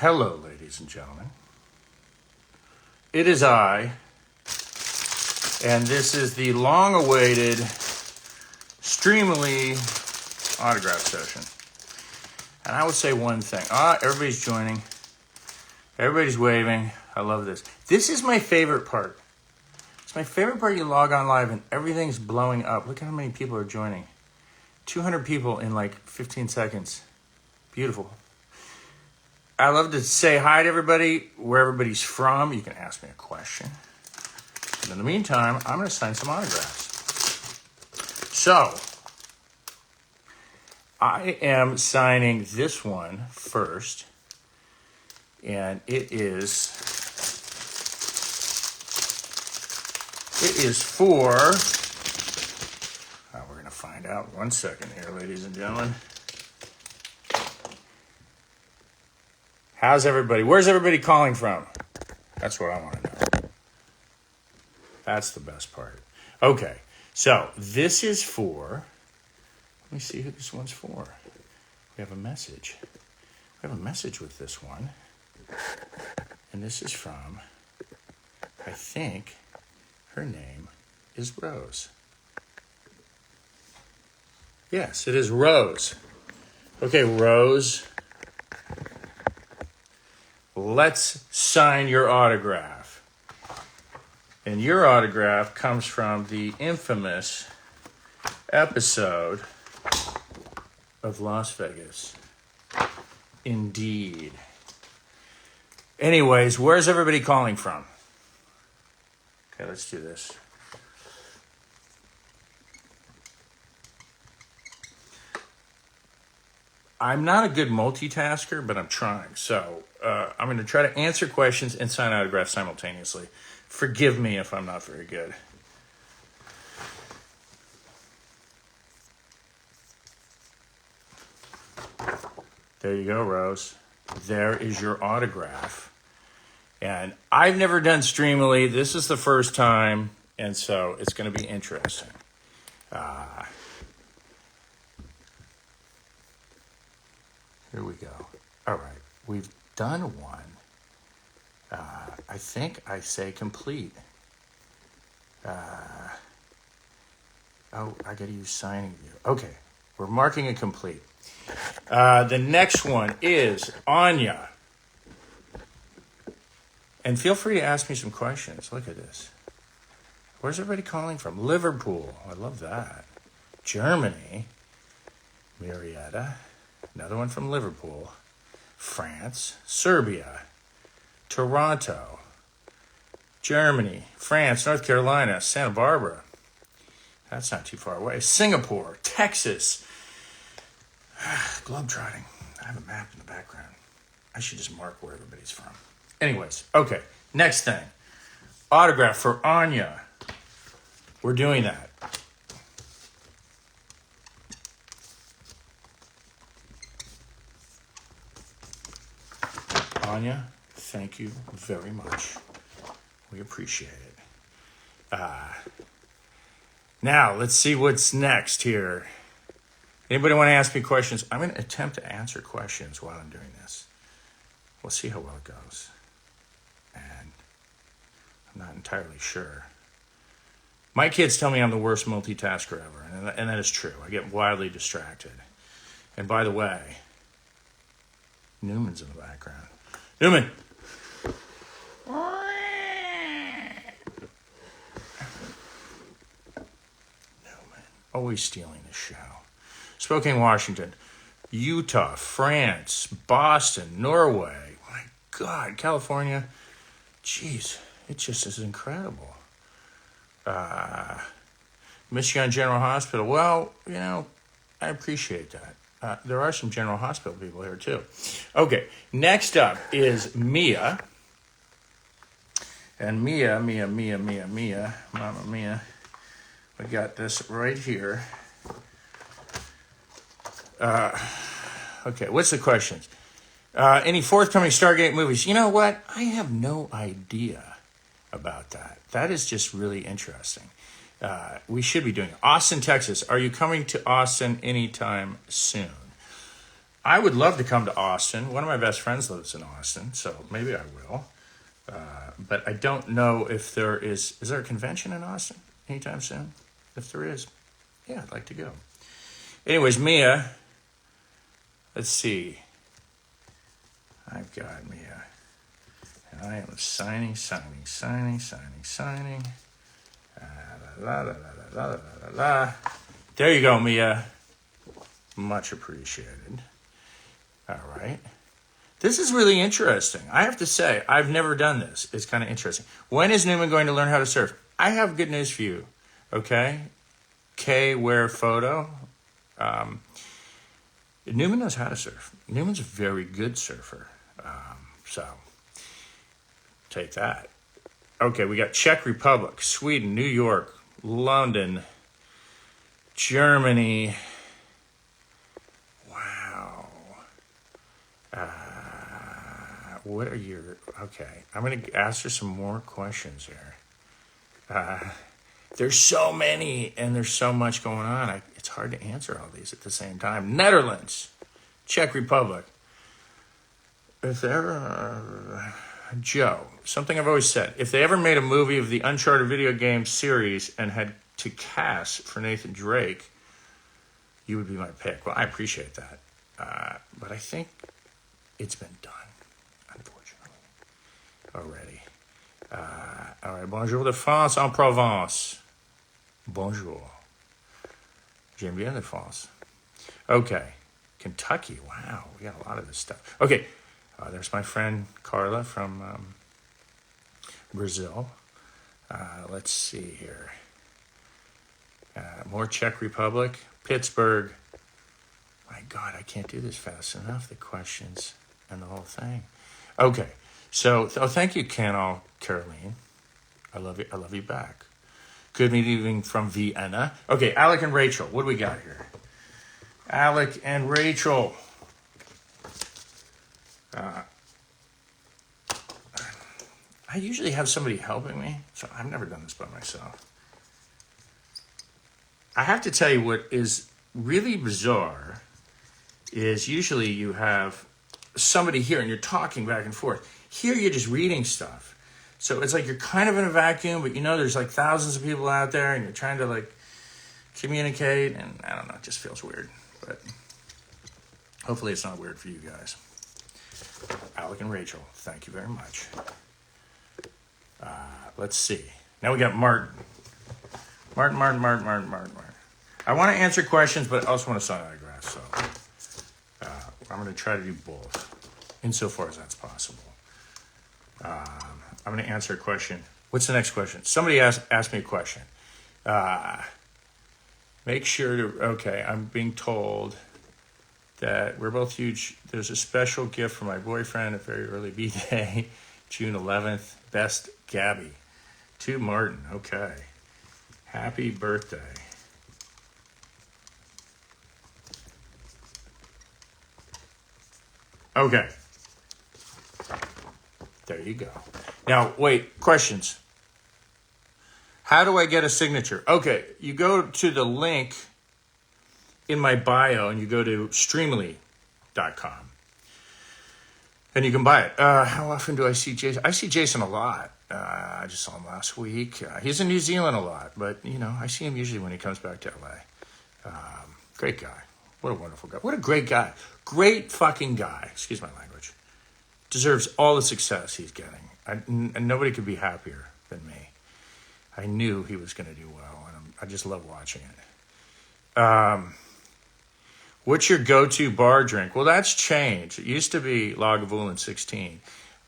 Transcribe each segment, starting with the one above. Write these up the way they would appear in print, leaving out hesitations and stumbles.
Hello, ladies and gentlemen. It is I, and this is the long-awaited Streamily autograph session. And I would say one thing. Everybody's joining. Everybody's waving. I love this. This is my favorite part. It's my favorite part. You log on live and everything's blowing up. Look at how many people are joining. 200 people in like 15 seconds. Beautiful. I love to say hi to everybody, where everybody's from. You can ask me a question. And in the meantime, I'm going to sign some autographs. So, I am signing this one first. And it is for, we're going to find out 1 second here, ladies and gentlemen. How's everybody? Where's everybody calling from? That's what I want to know. That's the best part. Okay, so this is for, let me see who this one's for. We have a message. We have a message with this one. And this is from, I think her name is Rose. Yes, it is Rose. Okay, Rose. Let's sign your autograph. And your autograph comes from the infamous episode of Las Vegas. Indeed. Anyways, where's everybody calling from? Okay, let's do this. I'm not a good multitasker, but I'm trying. So I'm going to try to answer questions and sign autographs simultaneously. Forgive me if I'm not very good. There you go, Rose. There is your autograph. And I've never done Streamily. This is the first time, and so it's going to be interesting. Here we go. All right. We've done one. I think I say complete. I got to use signing view. Okay. We're marking it complete. The next one is Anya. And feel free to ask me some questions. Look at this. Where's everybody calling from? Liverpool. I love that. Germany. Marietta. Another one from Liverpool. France. Serbia. Toronto. Germany. France. North Carolina. Santa Barbara. That's not too far away. Singapore. Texas. Globetrotting. I have a map in the background. I should just mark where everybody's from. Anyways, okay. Next thing. Autograph for Anya. We're doing that. Anya, thank you very much. We appreciate it. Now, let's see what's next here. Anybody want to ask me questions? I'm going to attempt to answer questions while I'm doing this. We'll see how well it goes. And I'm not entirely sure. My kids tell me I'm the worst multitasker ever, and that is true. I get wildly distracted. And by the way, Newman's in the background. Newman! Newman. Always stealing the show. Spokane, Washington. Utah, France, Boston, Norway. My God, California. Jeez, it just is incredible. Michigan General Hospital. Well, you know, I appreciate that. There are some General Hospital people here, too. Okay, next up is Mia. And Mia, Mama Mia. We got this right here. Okay, what's the questions? Any forthcoming Stargate movies? You know what? I have no idea about that. That is just really interesting. We should be doing it. Austin, Texas. Are you coming to Austin anytime soon? I would love to come to Austin. One of my best friends lives in Austin, so maybe I will. But I don't know if there is there a convention in Austin anytime soon? If there is, yeah, I'd like to go. Anyways, Mia, let's see. I've got Mia. And I am signing. La, la, la, la, la, la, la. There you go, Mia. Much appreciated. All right. This is really interesting. I have to say, I've never done this. It's kind of interesting. When is Newman going to learn how to surf? I have good news for you. Okay? K, Where Photo. Newman knows how to surf. Newman's a very good surfer. So, take that. Okay, we got Czech Republic, Sweden, New York, London, Germany. Wow. What are your... Okay, I'm going to ask her some more questions here. There's so many, and there's so much going on. It's hard to answer all these at the same time. Netherlands, Czech Republic. If they ever... Joe, something I've always said. If they ever made a movie of the Uncharted video game series and had to cast for Nathan Drake, you would be my pick. Well, I appreciate that. But I think it's been done, unfortunately, already. All right, bonjour de France en Provence. Bonjour. J'aime bien de France. Okay, Kentucky. Wow, we got a lot of this stuff. Okay, there's my friend Carla from Brazil. Let's see here. More Czech Republic. Pittsburgh. My God, I can't do this fast enough. The questions and the whole thing. Okay, so thank you, Caroline. I love you. I love you back. Good meeting from Vienna. Okay, Alec and Rachel. What do we got here? Alec and Rachel. I usually have somebody helping me, so I've never done this by myself. I have to tell you what is really bizarre is usually you have somebody here and you're talking back and forth. Here you're just reading stuff. So it's like you're kind of in a vacuum, but you know there's like thousands of people out there and you're trying to like communicate, and I don't know, it just feels weird. But hopefully it's not weird for you guys. Alec and Rachel, thank you very much. Let's see. Now we got Martin. Martin. I want to answer questions, but I also want to sign autographs, so I'm going to try to do both, insofar as that's possible. I'm going to answer a question. What's the next question? Somebody asked me a question. Make sure to... Okay, I'm being told that we're both huge... There's a special gift for my boyfriend, a very early B-Day, June 11th. Best, Gabby. To Martin. Okay. Happy birthday. Okay. There you go. Now, wait, questions. How do I get a signature? Okay, you go to the link in my bio and you go to Streamily.com. And you can buy it. How often do I see Jason? I see Jason a lot. I just saw him last week. He's in New Zealand a lot, but, you know, I see him usually when he comes back to LA. Great guy. What a wonderful guy. What a great guy. Great fucking guy. Excuse my language. Deserves all the success he's getting. And nobody could be happier than me. I knew he was going to do well, and I just love watching it. What's your go-to bar drink? Well, that's changed. It used to be Lagavulin 16.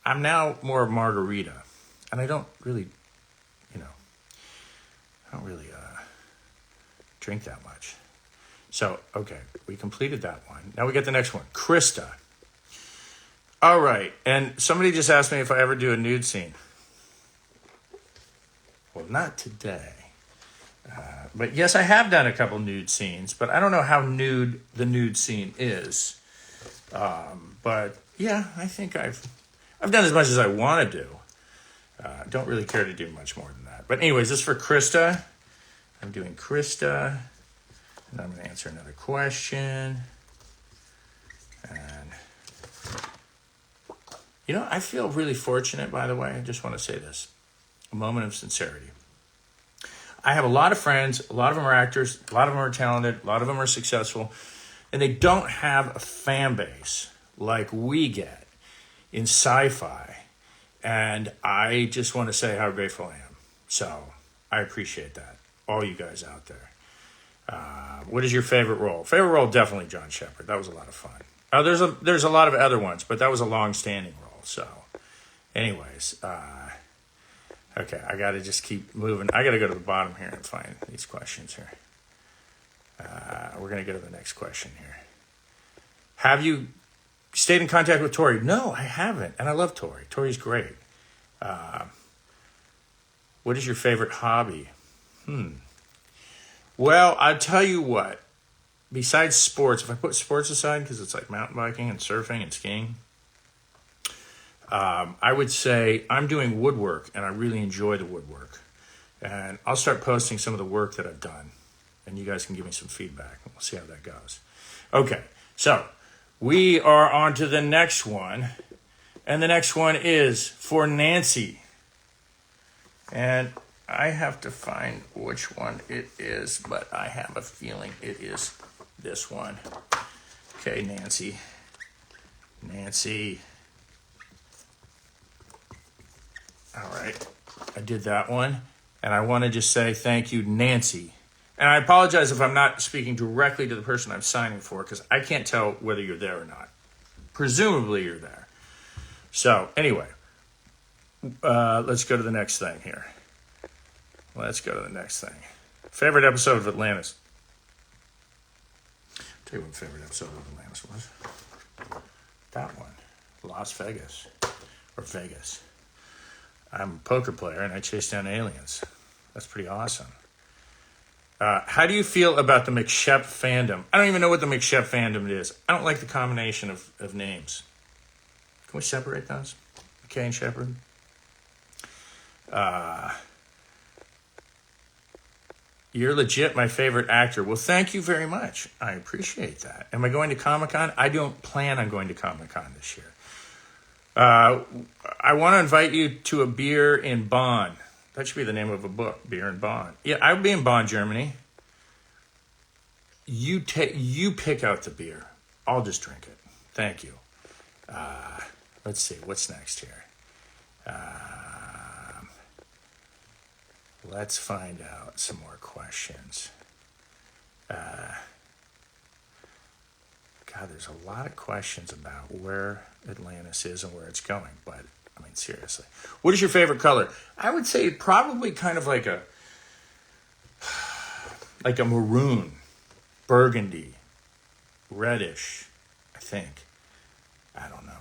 I'm now more of margarita. And I don't really, drink that much. So, okay, we completed that one. Now we get the next one. Krista. All right, and somebody just asked me if I ever do a nude scene. Well, not today. But yes, I have done a couple nude scenes, but I don't know how nude the nude scene is. But yeah, I think I've done as much as I want to do. Don't really care to do much more than that. But anyways, this is for Krista. I'm doing Krista. And I'm going to answer another question. And, you know, I feel really fortunate, by the way. I just want to say this. A moment of sincerity. I have a lot of friends. A lot of them are actors. A lot of them are talented. A lot of them are successful. And they don't have a fan base like we get in sci-fi. And I just want to say how grateful I am. So I appreciate that. All you guys out there. What is your favorite role? Favorite role, definitely John Shepard. That was a lot of fun. There's a lot of other ones, but that was a long-standing role. So anyways, okay, I got to just keep moving. I got to go to the bottom here and find these questions here. We're going to go to the next question here. Have you stayed in contact with Tori? No, I haven't. And I love Tori. Tori's great. What is your favorite hobby? Well, I'll tell you what. Besides sports, if I put sports aside, because it's like mountain biking and surfing and skiing, I would say I'm doing woodwork, and I really enjoy the woodwork. And I'll start posting some of the work that I've done, and you guys can give me some feedback, and we'll see how that goes. Okay, so we are on to the next one, and the next one is for Nancy. And I have to find which one it is, but I have a feeling it is this one. Okay, Nancy. All right, I did that one. And I want to just say thank you, Nancy. And I apologize if I'm not speaking directly to the person I'm signing for, because I can't tell whether you're there or not. Presumably you're there. So anyway, let's go to the next thing here. Favorite episode of Atlantis? I'll tell you what favorite episode of Atlantis was. That one. Las Vegas. Or Vegas. I'm a poker player and I chase down aliens. That's pretty awesome. How do you feel about the McShep fandom? I don't even know what the McShep fandom is. I don't like the combination of names. Can we separate those? McKay and Shepard? You're legit my favorite actor. Well, thank you very much. I appreciate that. Am I going to Comic-Con? I don't plan on going to Comic-Con this year. I want to invite you to a beer in Bonn. That should be the name of a book, Beer in Bonn. Yeah, I'll be in Bonn, Germany. You pick out the beer. I'll just drink it. Thank you. Let's see. What's next here? Let's find out some more questions. God, there's a lot of questions about where Atlantis is and where it's going. But, I mean, seriously. What is your favorite color? I would say probably kind of like a maroon, burgundy, reddish, I think. I don't know.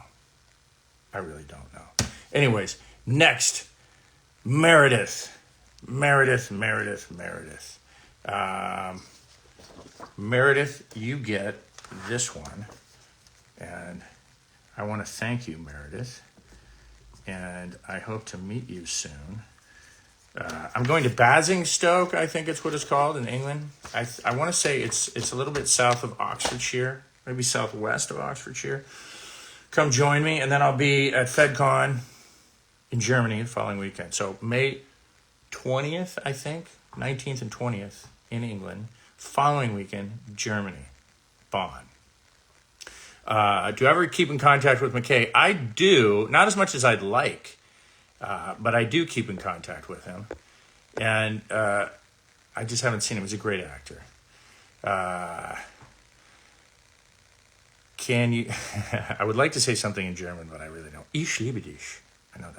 I really don't know. Anyways, next, Meredith. Meredith, you get this one. And I want to thank you, Meredith. And I hope to meet you soon. I'm going to Basingstoke, I think it's what it's called, in England. I want to say it's a little bit south of Oxfordshire, maybe southwest of Oxfordshire. Come join me, and then I'll be at FedCon in Germany the following weekend. So May 20th, I think, 19th and 20th in England. Following weekend, Germany, Bonn. Do you ever keep in contact with McKay? I do, not as much as I'd like, but I do keep in contact with him. And I just haven't seen him. He's a great actor. Can you... I would like to say something in German, but I really don't. Ich liebe dich. I know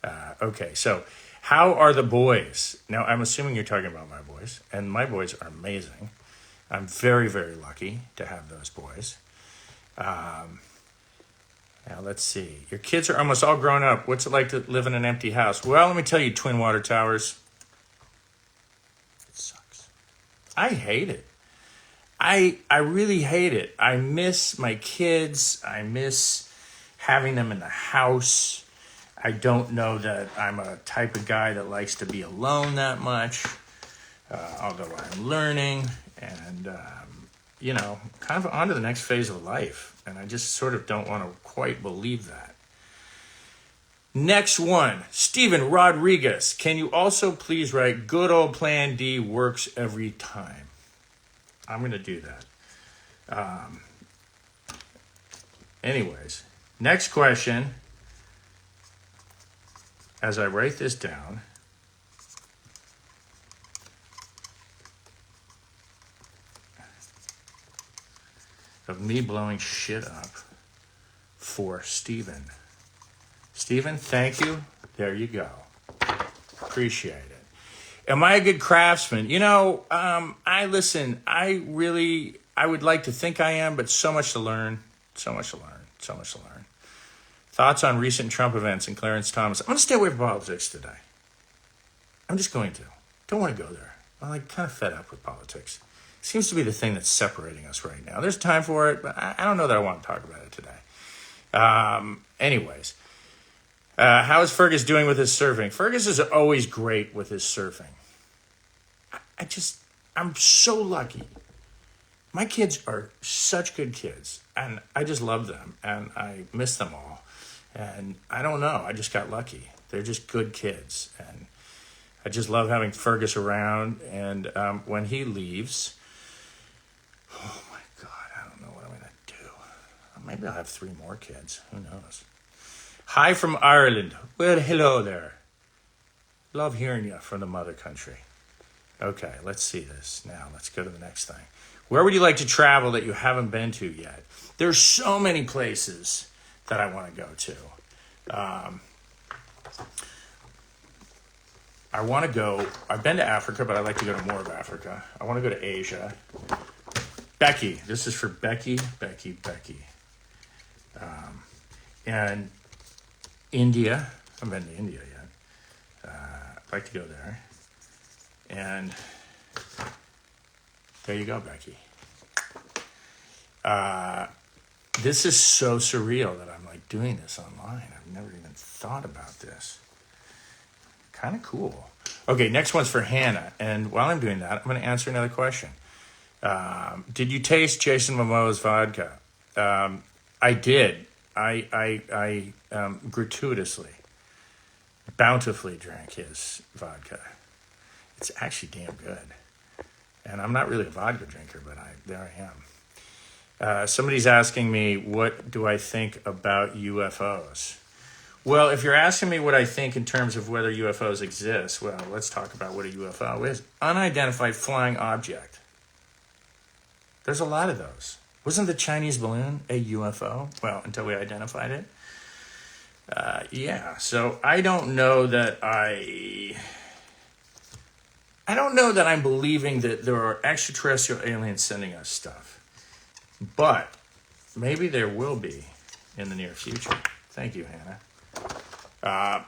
that. Okay, so how are the boys? Now, I'm assuming you're talking about my boys, and my boys are amazing. I'm very, very lucky to have those boys. Now, let's see. Your kids are almost all grown up. What's it like to live in an empty house? Well, let me tell you, Twin Water Towers. It sucks. I hate it. I really hate it. I miss my kids. I miss having them in the house. I don't know that I'm a type of guy that likes to be alone that much, although I'm learning. And, kind of on to the next phase of life. And I just sort of don't want to quite believe that. Next one, Steven Rodriguez. Can you also please write good old Plan D works every time? I'm going to do that. Anyways, next question. As I write this down, of me blowing shit up for Steven. Steven, thank you. There you go. Appreciate it. Am I a good craftsman? I would like to think I am, but so much to learn. Thoughts on recent Trump events and Clarence Thomas. I'm going to stay away from politics today. I'm just going to. Don't want to go there. I'm kind of fed up with politics. Seems to be the thing that's separating us right now. There's time for it, but I don't know that I want to talk about it today. Anyways. How is Fergus doing with his surfing? Fergus is always great with his surfing. I'm so lucky. My kids are such good kids, and I just love them, and I miss them all. And I don't know, I just got lucky. They're just good kids, and I just love having Fergus around. And when he leaves, oh my God, I don't know what I'm going to do. Maybe I'll have 3 more kids. Who knows? Hi from Ireland. Well, hello there. Love hearing you from the mother country. Okay, let's see this. Now, let's go to the next thing. Where would you like to travel that you haven't been to yet? There's so many places that I want to go to. I've been to Africa, but I'd like to go to more of Africa. I want to go to Asia. Becky, this is for Becky. And India. I haven't been to India yet. I'd like to go there. And there you go, Becky. This is so surreal that I'm doing this online. I've never even thought about this. Kind of cool. Okay, next one's for Hannah. And while I'm doing that, I'm going to answer another question. Did you taste Jason Momoa's vodka? I did. I gratuitously, bountifully drank his vodka. It's actually damn good. And I'm not really a vodka drinker, but there I am. Somebody's asking me, what do I think about UFOs? Well, if you're asking me what I think in terms of whether UFOs exist, well, let's talk about what a UFO is. Unidentified flying object. There's a lot of those. Wasn't the Chinese balloon a UFO? Well, until we identified it. Yeah, so I don't know that I'm believing that there are extraterrestrial aliens sending us stuff. But maybe there will be in the near future. Thank you, Hannah. I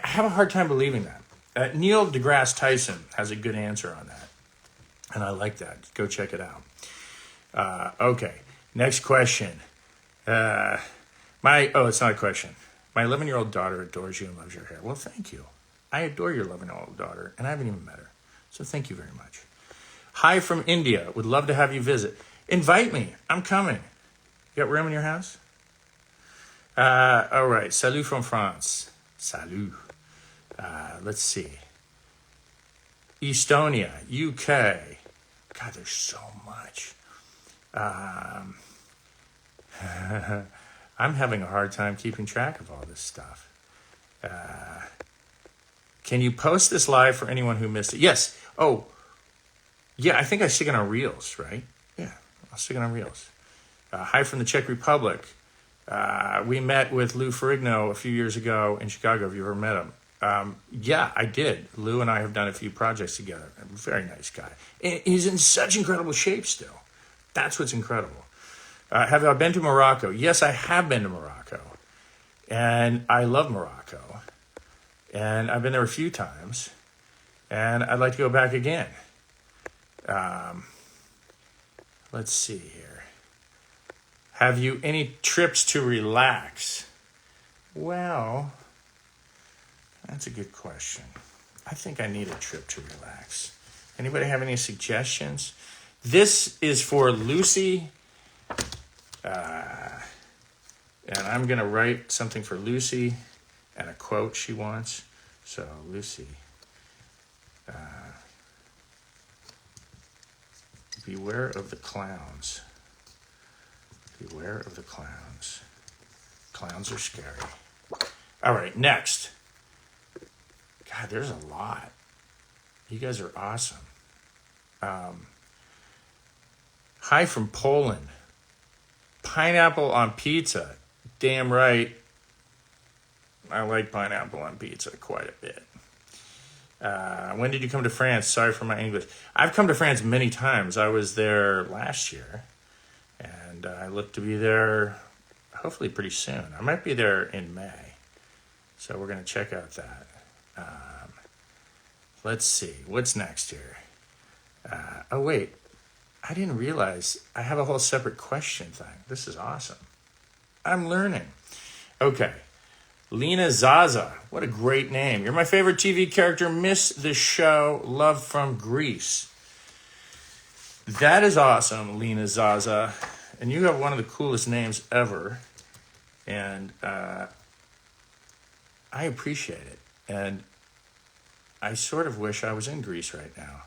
have a hard time believing that. Neil deGrasse Tyson has a good answer on that. And I like that. Go check it out. Okay, next question. It's not a question. My 11-year-old daughter adores you and loves your hair. Well, thank you. I adore your 11-year-old daughter, and I haven't even met her. So thank you very much. Hi from India. Would love to have you visit. Invite me. I'm coming. You got room in your house? All right. Salut from France. Salut. Let's see. Estonia, UK. God, there's so much. I'm having a hard time keeping track of all this stuff. Can you post this live for anyone who missed it? Yes. Oh, yeah, I think I stick it on Reels, right? Yeah, I'll stick it on Reels. Hi from the Czech Republic. We met with Lou Ferrigno a few years ago in Chicago. Have you ever met him? Yeah, I did. Lou and I have done a few projects together. A very nice guy. And he's in such incredible shape still. That's what's incredible. Have I been to Morocco? Yes, I have been to Morocco. And I love Morocco. And I've been there a few times. And I'd like to go back again. Let's see here. Have you any trips to relax? Well, that's a good question. I think I need a trip to relax. Anybody have any suggestions? This is for Lucy. And I'm going to write something for Lucy and a quote she wants. So, Lucy, beware of the clowns. Beware of the clowns. Clowns are scary. All right, next. God, there's a lot. You guys are awesome. Hi from Poland. Pineapple on pizza. Damn right. I like pineapple on pizza quite a bit. When did you come to France? Sorry for my English. I've come to France many times. I was there last year, and I look to be there hopefully pretty soon. I might be there in May, so we're going to check out that. Let's see. What's next here? Oh, wait. I didn't realize I have a whole separate question thing. This is awesome. I'm learning. Okay. Lena Zaza. What a great name. You're my favorite TV character. Miss the show. Love from Greece. That is awesome, Lena Zaza. And you have one of the coolest names ever. And I appreciate it. And I sort of wish I was in Greece right now.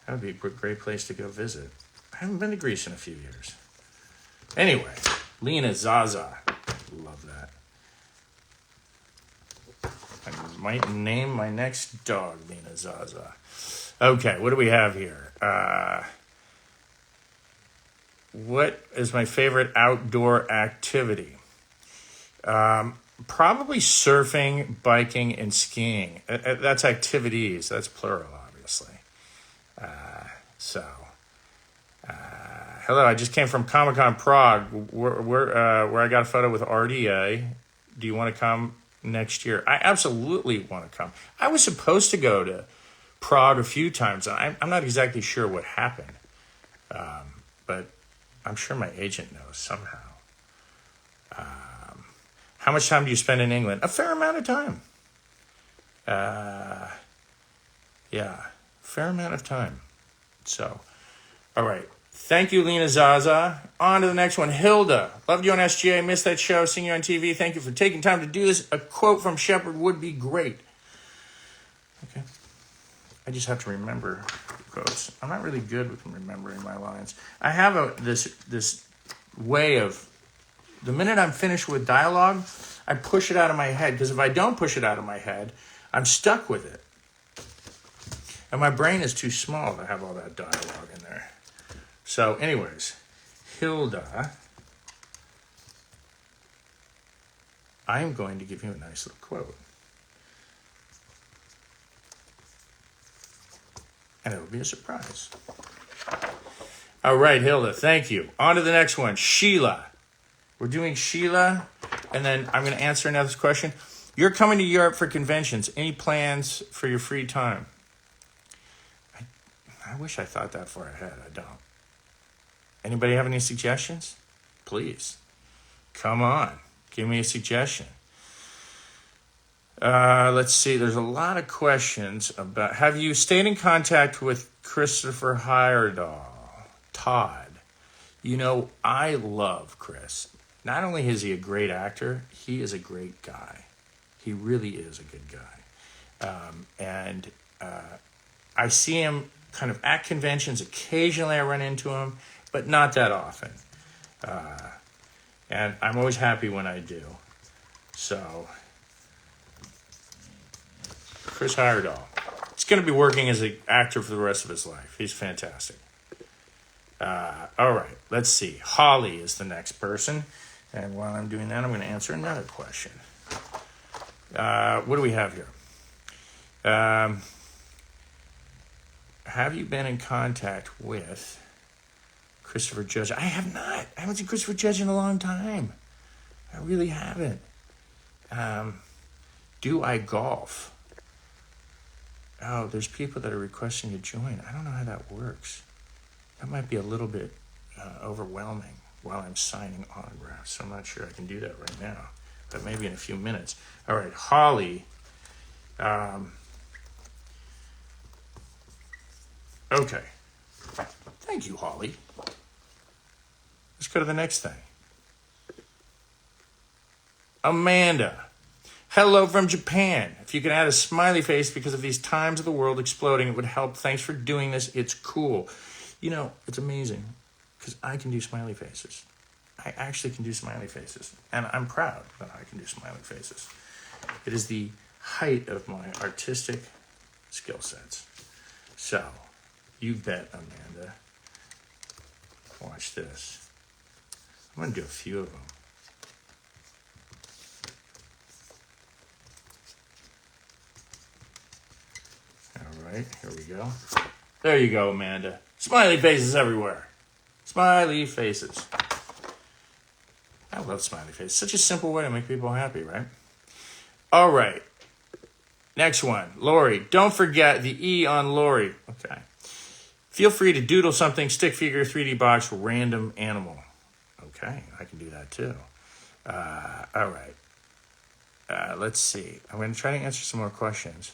That would be a great place to go visit. I haven't been to Greece in a few years. Anyway, Lena Zaza. Love that. I might name my next dog Lena Zaza. Okay, what do we have here? What is my favorite outdoor activity? Probably surfing, biking, and skiing. That's activities. That's plural, obviously. Hello, I just came from Comic-Con Prague, where I got a photo with RDA. Do you want to come next year? I absolutely want to come. I was supposed to go to Prague a few times. I'm not exactly sure what happened, but I'm sure my agent knows somehow. How much time do you spend in England? A fair amount of time. Fair amount of time. So, all right. Thank you, Lena Zaza. On to the next one. Hilda. Loved you on SGA. Missed that show. Seeing you on TV. Thank you for taking time to do this. A quote from Shepard would be great. Okay. I just have to remember quotes. I'm not really good with remembering my lines. I have this way of, the minute I'm finished with dialogue, I push it out of my head. Because if I don't push it out of my head, I'm stuck with it. And my brain is too small to have all that dialogue in there. So, anyways, Hilda, I'm going to give you a nice little quote. And it'll be a surprise. All right, Hilda, thank you. On to the next one, Sheila. We're doing Sheila, and then I'm going to answer another question. You're coming to Europe for conventions. Any plans for your free time? I wish I thought that far ahead. I don't. Anybody have any suggestions? Please. Come on. Give me a suggestion. Let's see. There's a lot of questions about... Have you stayed in contact with Christopher Heyerdahl? Todd. You know, I love Chris. Not only is he a great actor, he is a great guy. He really is a good guy. And I see him kind of at conventions. Occasionally I run into him, but not that often. And I'm always happy when I do. So, Chris Heyerdahl. He's going to be working as an actor for the rest of his life. He's fantastic. All right, let's see. Holly is the next person. And while I'm doing that, I'm going to answer another question. What do we have here? Have you been in contact with Christopher Judge? I have not. I haven't seen Christopher Judge in a long time. I really haven't. Do I golf? Oh, there's people that are requesting to join. I don't know how that works. That might be a little bit overwhelming while I'm signing autographs. So I'm not sure I can do that right now, but maybe in a few minutes. All right, Holly. Okay. Thank you, Holly. Let's go to the next thing. Amanda. Hello from Japan. If you could add a smiley face because of these times of the world exploding, it would help. Thanks for doing this. It's cool. You know, it's amazing because I can do smiley faces. I actually can do smiley faces. And I'm proud that I can do smiley faces. It is the height of my artistic skill sets. So, you bet, Amanda. Watch this. I'm going to do a few of them. All right, here we go. There you go, Amanda. Smiley faces everywhere. Smiley faces. I love smiley faces. Such a simple way to make people happy, right? All right. Next one. Lori. Don't forget the E on Lori. Okay. Feel free to doodle something, stick figure, 3D box, random animal. Okay, I can do that too. All right. Let's see. I'm going to try to answer some more questions.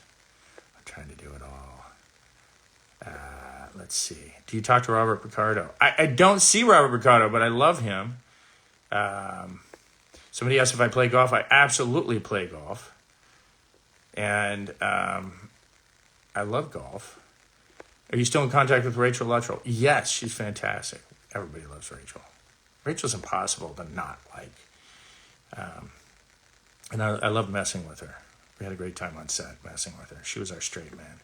I'm trying to do it all. Let's see. Do you talk to Robert Picardo? I don't see Robert Picardo, but I love him. Somebody asked if I play golf. I absolutely play golf. And I love golf. Are you still in contact with Rachel Luttrell? Yes, she's fantastic. Everybody loves Rachel. Rachel's impossible to not like. And I love messing with her. We had a great time on set messing with her. She was our straight man.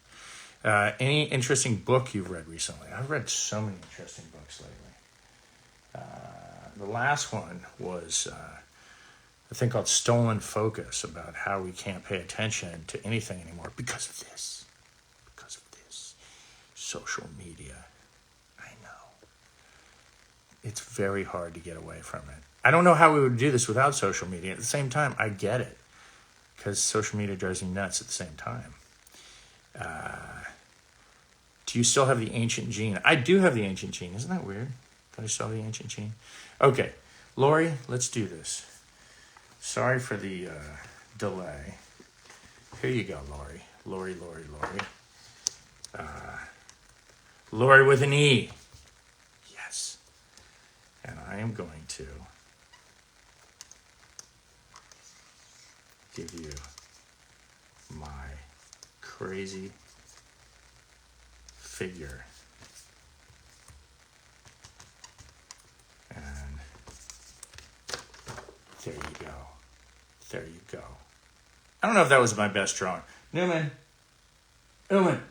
Any interesting book you've read recently? I've read so many interesting books lately. The last one was a thing called Stolen Focus, about how we can't pay attention to anything anymore because of this. Social media. I know. It's very hard to get away from it. I don't know how we would do this without social media. At the same time, I get it, because social media drives me nuts at the same time. Do you still have the ancient gene? I do have the ancient gene. Isn't that weird? That I still have the ancient gene? Okay, Lori, let's do this. Sorry for the delay. Here you go, Lori. Lori. Lori with an E. Yes. And I am going to give you my crazy figure. And there you go. There you go. I don't know if that was my best drawing. Newman. What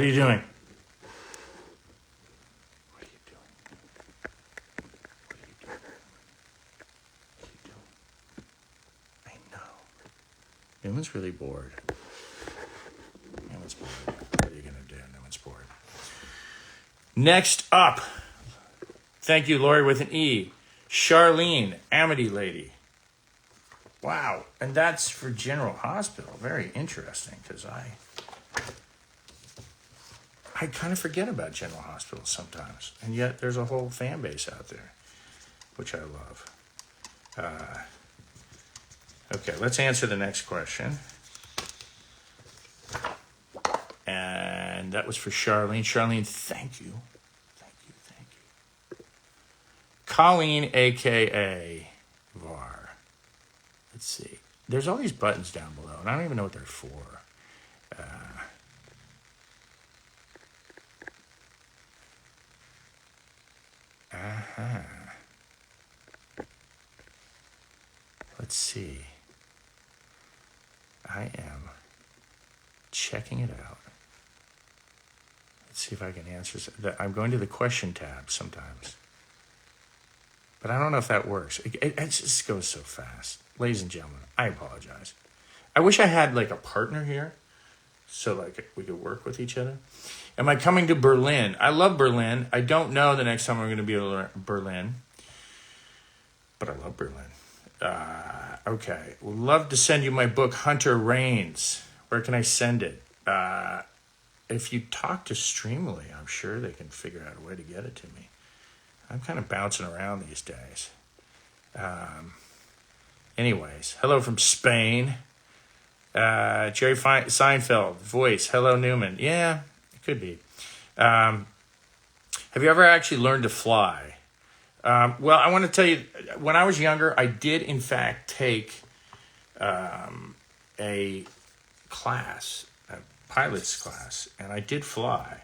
are you doing? I know. Newman's really bored. Newman's bored. What are you going to do? Newman's bored. Next up. Thank you, Lori with an E. Charlene, Amity Lady. Wow. And that's for General Hospital. Very interesting, because I kind of forget about General Hospital sometimes. And yet there's a whole fan base out there, which I love. Okay, let's answer the next question. And that was for Charlene. Charlene, thank you. Thank you. Colleen, a.k.a. Var. Let's see. There's all these buttons down below, and I don't even know what they're for. Let's see. I am checking it out. Let's see if I can answer. I'm going to the question tab sometimes. But I don't know if that works. It just goes so fast. Ladies and gentlemen, I apologize. I wish I had like a partner here so like we could work with each other. Am I coming to Berlin? I love Berlin. I don't know the next time I'm going to be in Berlin. But I love Berlin. Okay. Would love to send you my book, Hunter Reigns. Where can I send it? If you talk to Streamily, I'm sure they can figure out a way to get it to me. I'm kind of bouncing around these days. Anyways, hello from Spain. Jerry Seinfeld, voice. Hello, Newman. Yeah, Could be. Have you ever actually learned to fly? Well, I want to tell you, when I was younger, I did, in fact, take a class, a pilot's class, and I did fly.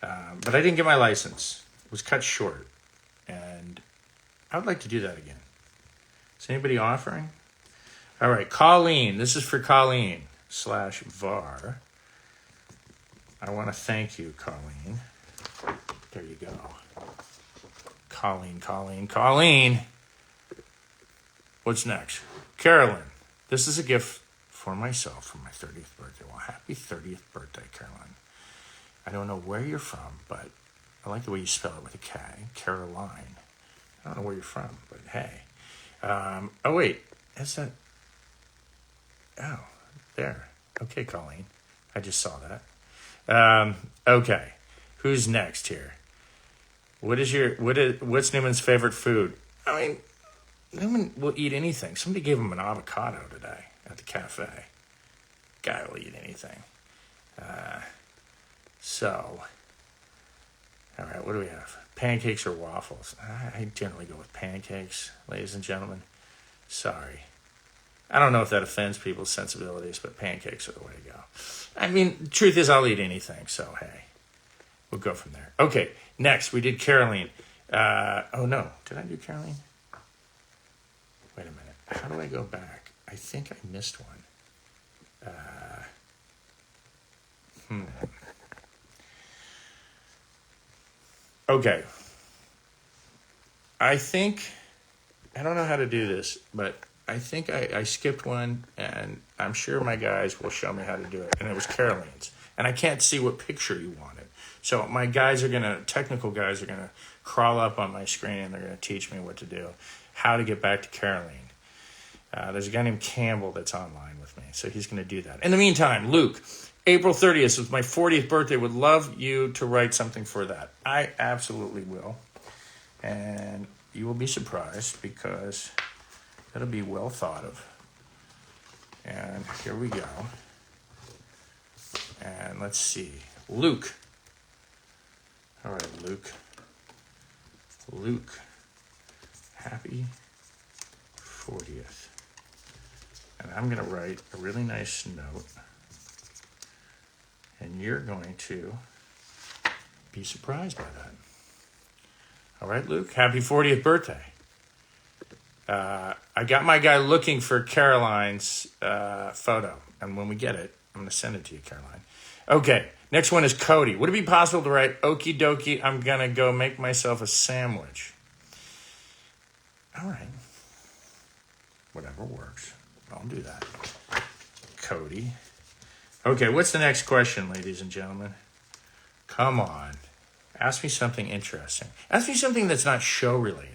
But I didn't get my license. It was cut short. And I would like to do that again. Is anybody offering? All right, Colleen. This is for Colleen /var. I want to thank you, Colleen. There you go. Colleen. What's next? Carolyn. This is a gift for myself for my 30th birthday. Well, happy 30th birthday, Carolyn. I don't know where you're from, but I like the way you spell it with a K. Caroline. I don't know where you're from, but hey. Oh, wait. Is that... Oh, there. Okay, Colleen. I just saw that. Okay. Who's next here? What's Newman's favorite food? I mean, Newman will eat anything. Somebody gave him an avocado today at the cafe. Guy will eat anything. All right, what do we have? Pancakes or waffles? I generally go with pancakes, ladies and gentlemen. Sorry. I don't know if that offends people's sensibilities, but pancakes are the way to go. I mean, the truth is I'll eat anything, so hey, we'll go from there. Okay, next we did Caroline. Oh no, did I do Caroline? Wait a minute. How do I go back? I think I missed one. Okay. I don't know how to do this, but I think I skipped one, and I'm sure my guys will show me how to do it. And it was Caroline's. And I can't see what picture you wanted. So my technical guys are going to crawl up on my screen, and they're going to teach me what to do, how to get back to Caroline. There's a guy named Campbell that's online with me, so he's going to do that. In the meantime, Luke, April 30th is my 40th birthday. Would love you to write something for that. I absolutely will. And you will be surprised because it'll be well thought of. And here we go. And let's see. Luke. All right, Luke. Happy 40th. And I'm going to write a really nice note. And you're going to be surprised by that. All right, Luke, happy 40th birthday. I got my guy looking for Caroline's photo. And when we get it, I'm going to send it to you, Caroline. Okay, next one is Cody. Would it be possible to write, okie dokie, I'm going to go make myself a sandwich? All right. Whatever works. I'll do that. Cody. Okay, what's the next question, ladies and gentlemen? Come on. Ask me something interesting. Ask me something that's not show-related.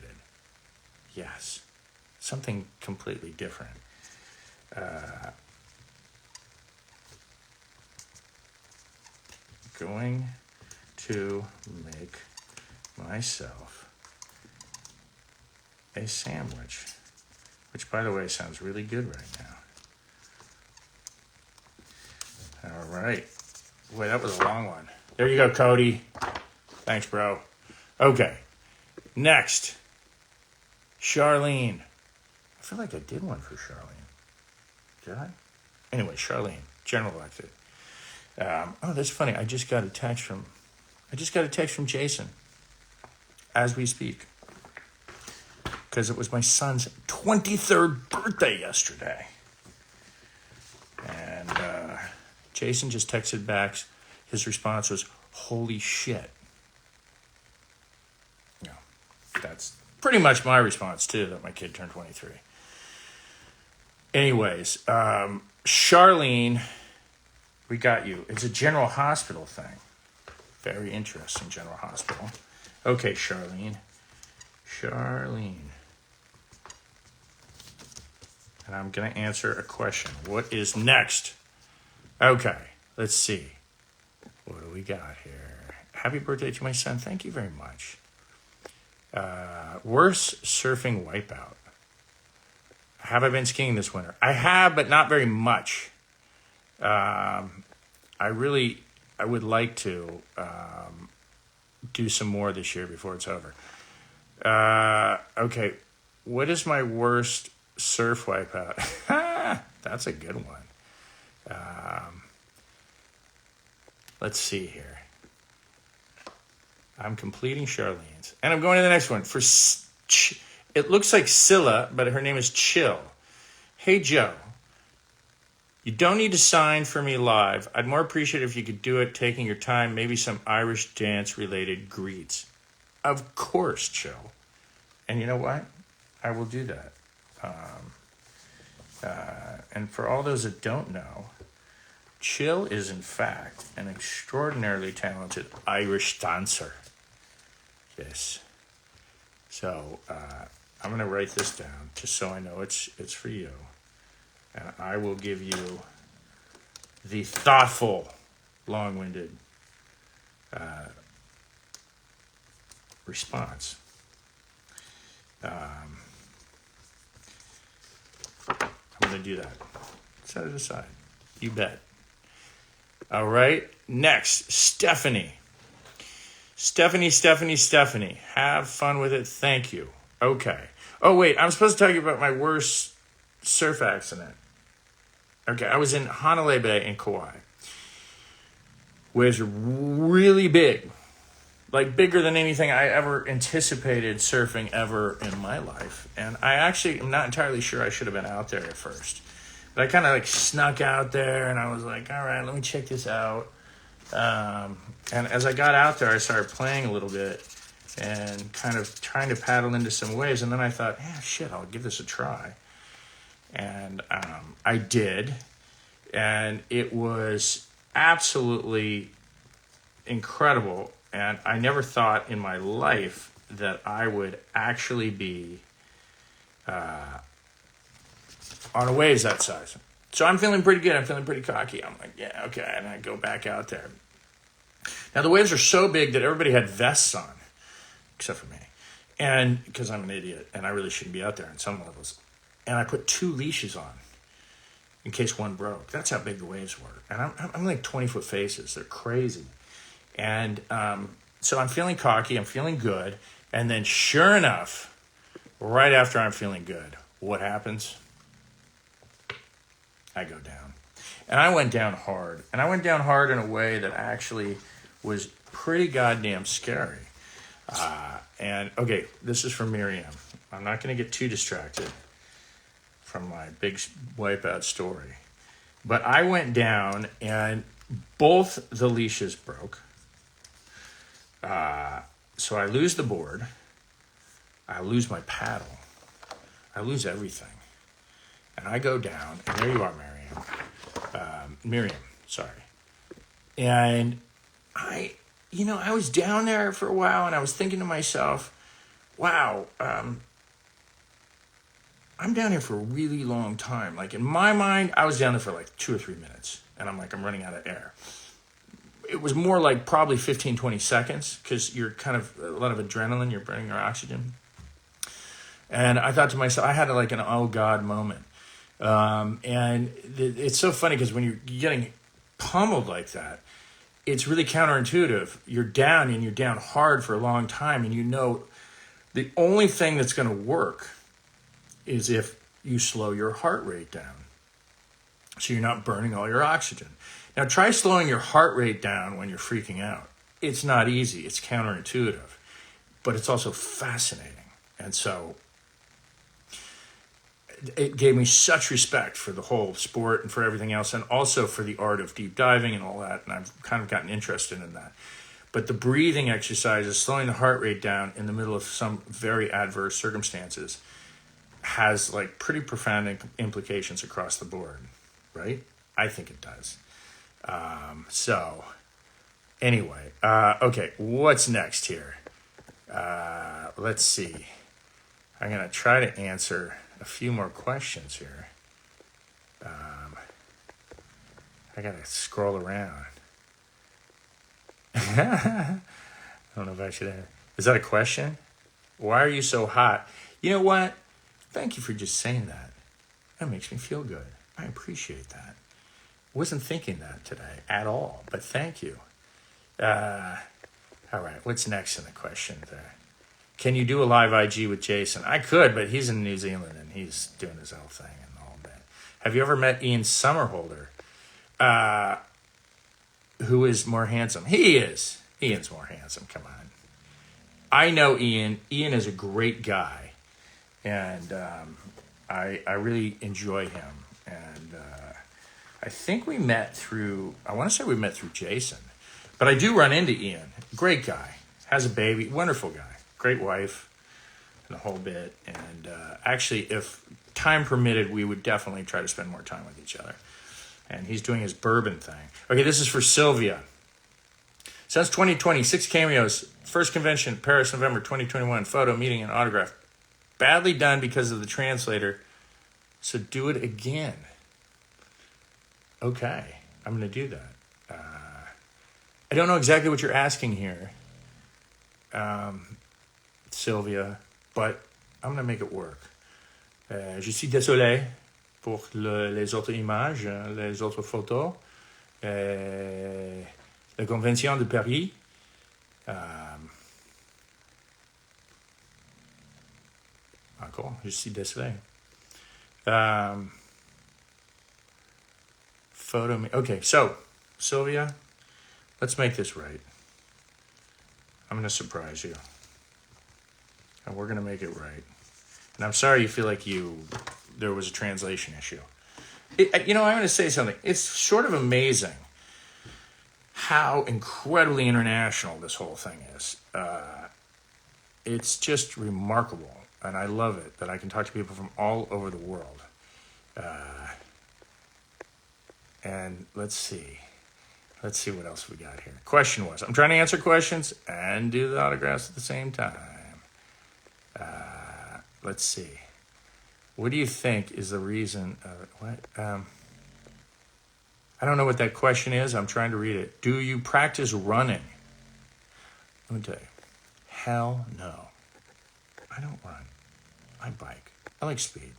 Yes. Something completely different. Going to make myself a sandwich. Which, by the way, sounds really good right now. All right. Boy, that was a long one. There you go, Cody. Thanks, bro. Okay. Next. Charlene. I feel like I did one for Charlene. Did I? Anyway, Charlene, General Electric. Oh, that's funny. I just got a text from Jason as we speak. Because it was my son's 23rd birthday yesterday. And Jason just texted back. His response was, holy shit. Yeah, that's pretty much my response, too, that my kid turned 23. Anyways, Charlene, we got you. It's a General Hospital thing. Very interesting, General Hospital. Okay, Charlene. And I'm going to answer a question. What is next? Okay, let's see. What do we got here? Happy birthday to my son. Thank you very much. Worst surfing wipeout. Have I been skiing this winter? I have, but not very much. I really I would like to do some more this year before it's over. Okay, what is my worst surf wipeout? That's a good one. Let's see here. I'm completing Charlene's. And I'm going to the next one. It looks like Scylla, but her name is Chill. Hey, Joe. You don't need to sign for me live. I'd more appreciate if you could do it taking your time, maybe some Irish dance-related greets. Of course, Chill. And you know what? I will do that. And for all those that don't know, Chill is, in fact, an extraordinarily talented Irish dancer. Yes. So I'm going to write this down just so I know it's for you. And I will give you the thoughtful, long-winded response. I'm going to do that. Set it aside. You bet. All right. Next, Stephanie. Stephanie. Have fun with it. Thank you. Okay. Oh, wait. I'm supposed to tell you about my worst surf accident. Okay. I was in Hanalei Bay in Kauai. Was really big. Like bigger than anything I ever anticipated surfing ever in my life. And I actually am not entirely sure I should have been out there at first. But I kind of like snuck out there and I was like, all right, let me check this out. And as I got out there, I started playing a little bit and kind of trying to paddle into some waves. And then I thought, shit, I'll give this a try. And I did. And it was absolutely incredible. And I never thought in my life that I would actually be on a waves that size. So I'm feeling pretty good. I'm feeling pretty cocky. I'm like, yeah, okay. And I go back out there. Now, the waves are so big that everybody had vests on, except for me. And because I'm an idiot, and I really shouldn't be out there on some levels. And I put 2 leashes on in case one broke. That's how big the waves were. And I'm like 20-foot faces. They're crazy. And so I'm feeling cocky. I'm feeling good. And then sure enough, right after I'm feeling good, what happens? I go down. And I went down hard. And I went down hard in a way that actually was pretty goddamn scary. And, okay, this is from Miriam. I'm not going to get too distracted from my big wipeout story. But I went down, and both the leashes broke. So I lose the board. I lose my paddle. I lose everything. And I go down, and there you are, Miriam, sorry. And I was down there for a while, and I was thinking to myself, wow, I'm down here for a really long time. Like, in my mind, I was down there for like 2 or 3 minutes, and I'm running out of air. It was more like probably 15, 20 seconds, because you're kind of, a lot of adrenaline, you're burning your oxygen. And I thought to myself, I had like an oh God moment. And it's so funny because when you're getting pummeled like that, it's really counterintuitive. You're down and you're down hard for a long time. And you know, the only thing that's going to work is if you slow your heart rate down. So you're not burning all your oxygen. Now try slowing your heart rate down when you're freaking out. It's not easy. It's counterintuitive, but it's also fascinating. And so it gave me such respect for the whole sport and for everything else, and also for the art of deep diving and all that, and I've kind of gotten interested in that. But the breathing exercises, slowing the heart rate down in the middle of some very adverse circumstances, has like pretty profound implications across the board, right? I think it does. So anyway, okay, what's next here? Let's see. I'm going to try to answer a few more questions here. I gotta scroll around. I don't know if I should. Is that a question? Why are you so hot? You know what? Thank you for just saying that. That makes me feel good. I appreciate that. Wasn't thinking that today at all, but thank you. All right, what's next in the question there? Can you do a live IG with Jason? I could, but he's in New Zealand and he's doing his own thing and all that. Have you ever met Ian Somerhalder? Who is more handsome? He is. Ian's more handsome. Come on. I know Ian. Ian is a great guy, and I really enjoy him. And I think we met through. I want to say we met through Jason, but I do run into Ian. Great guy. Has a baby. Wonderful guy. Great wife, and the whole bit. And actually, if time permitted, we would definitely try to spend more time with each other. And he's doing his bourbon thing. Okay, this is for Sylvia. Since 2020, 6 cameos. First convention, Paris, November 2021. Photo, meeting, and autograph. Badly done because of the translator. So do it again. Okay, I'm going to do that. I don't know exactly what you're asking here, Sylvia, but I'm going to make it work. Je suis désolé pour les autres images, les autres photos. La convention de Paris. Encore, je suis désolé. Photo me. Okay, so, Sylvia, let's make this right. I'm going to surprise you. And we're going to make it right. And I'm sorry you feel like there was a translation issue. I'm going to say something. It's sort of amazing how incredibly international this whole thing is. It's just remarkable. And I love it that I can talk to people from all over the world. And let's see what else we got here. Question was, I'm trying to answer questions and do the autographs at the same time. Let's see. What do you think is the reason? I don't know what that question is. I'm trying to read it. Do you practice running? Let me tell you. Hell no. I don't run. I bike. I like speed.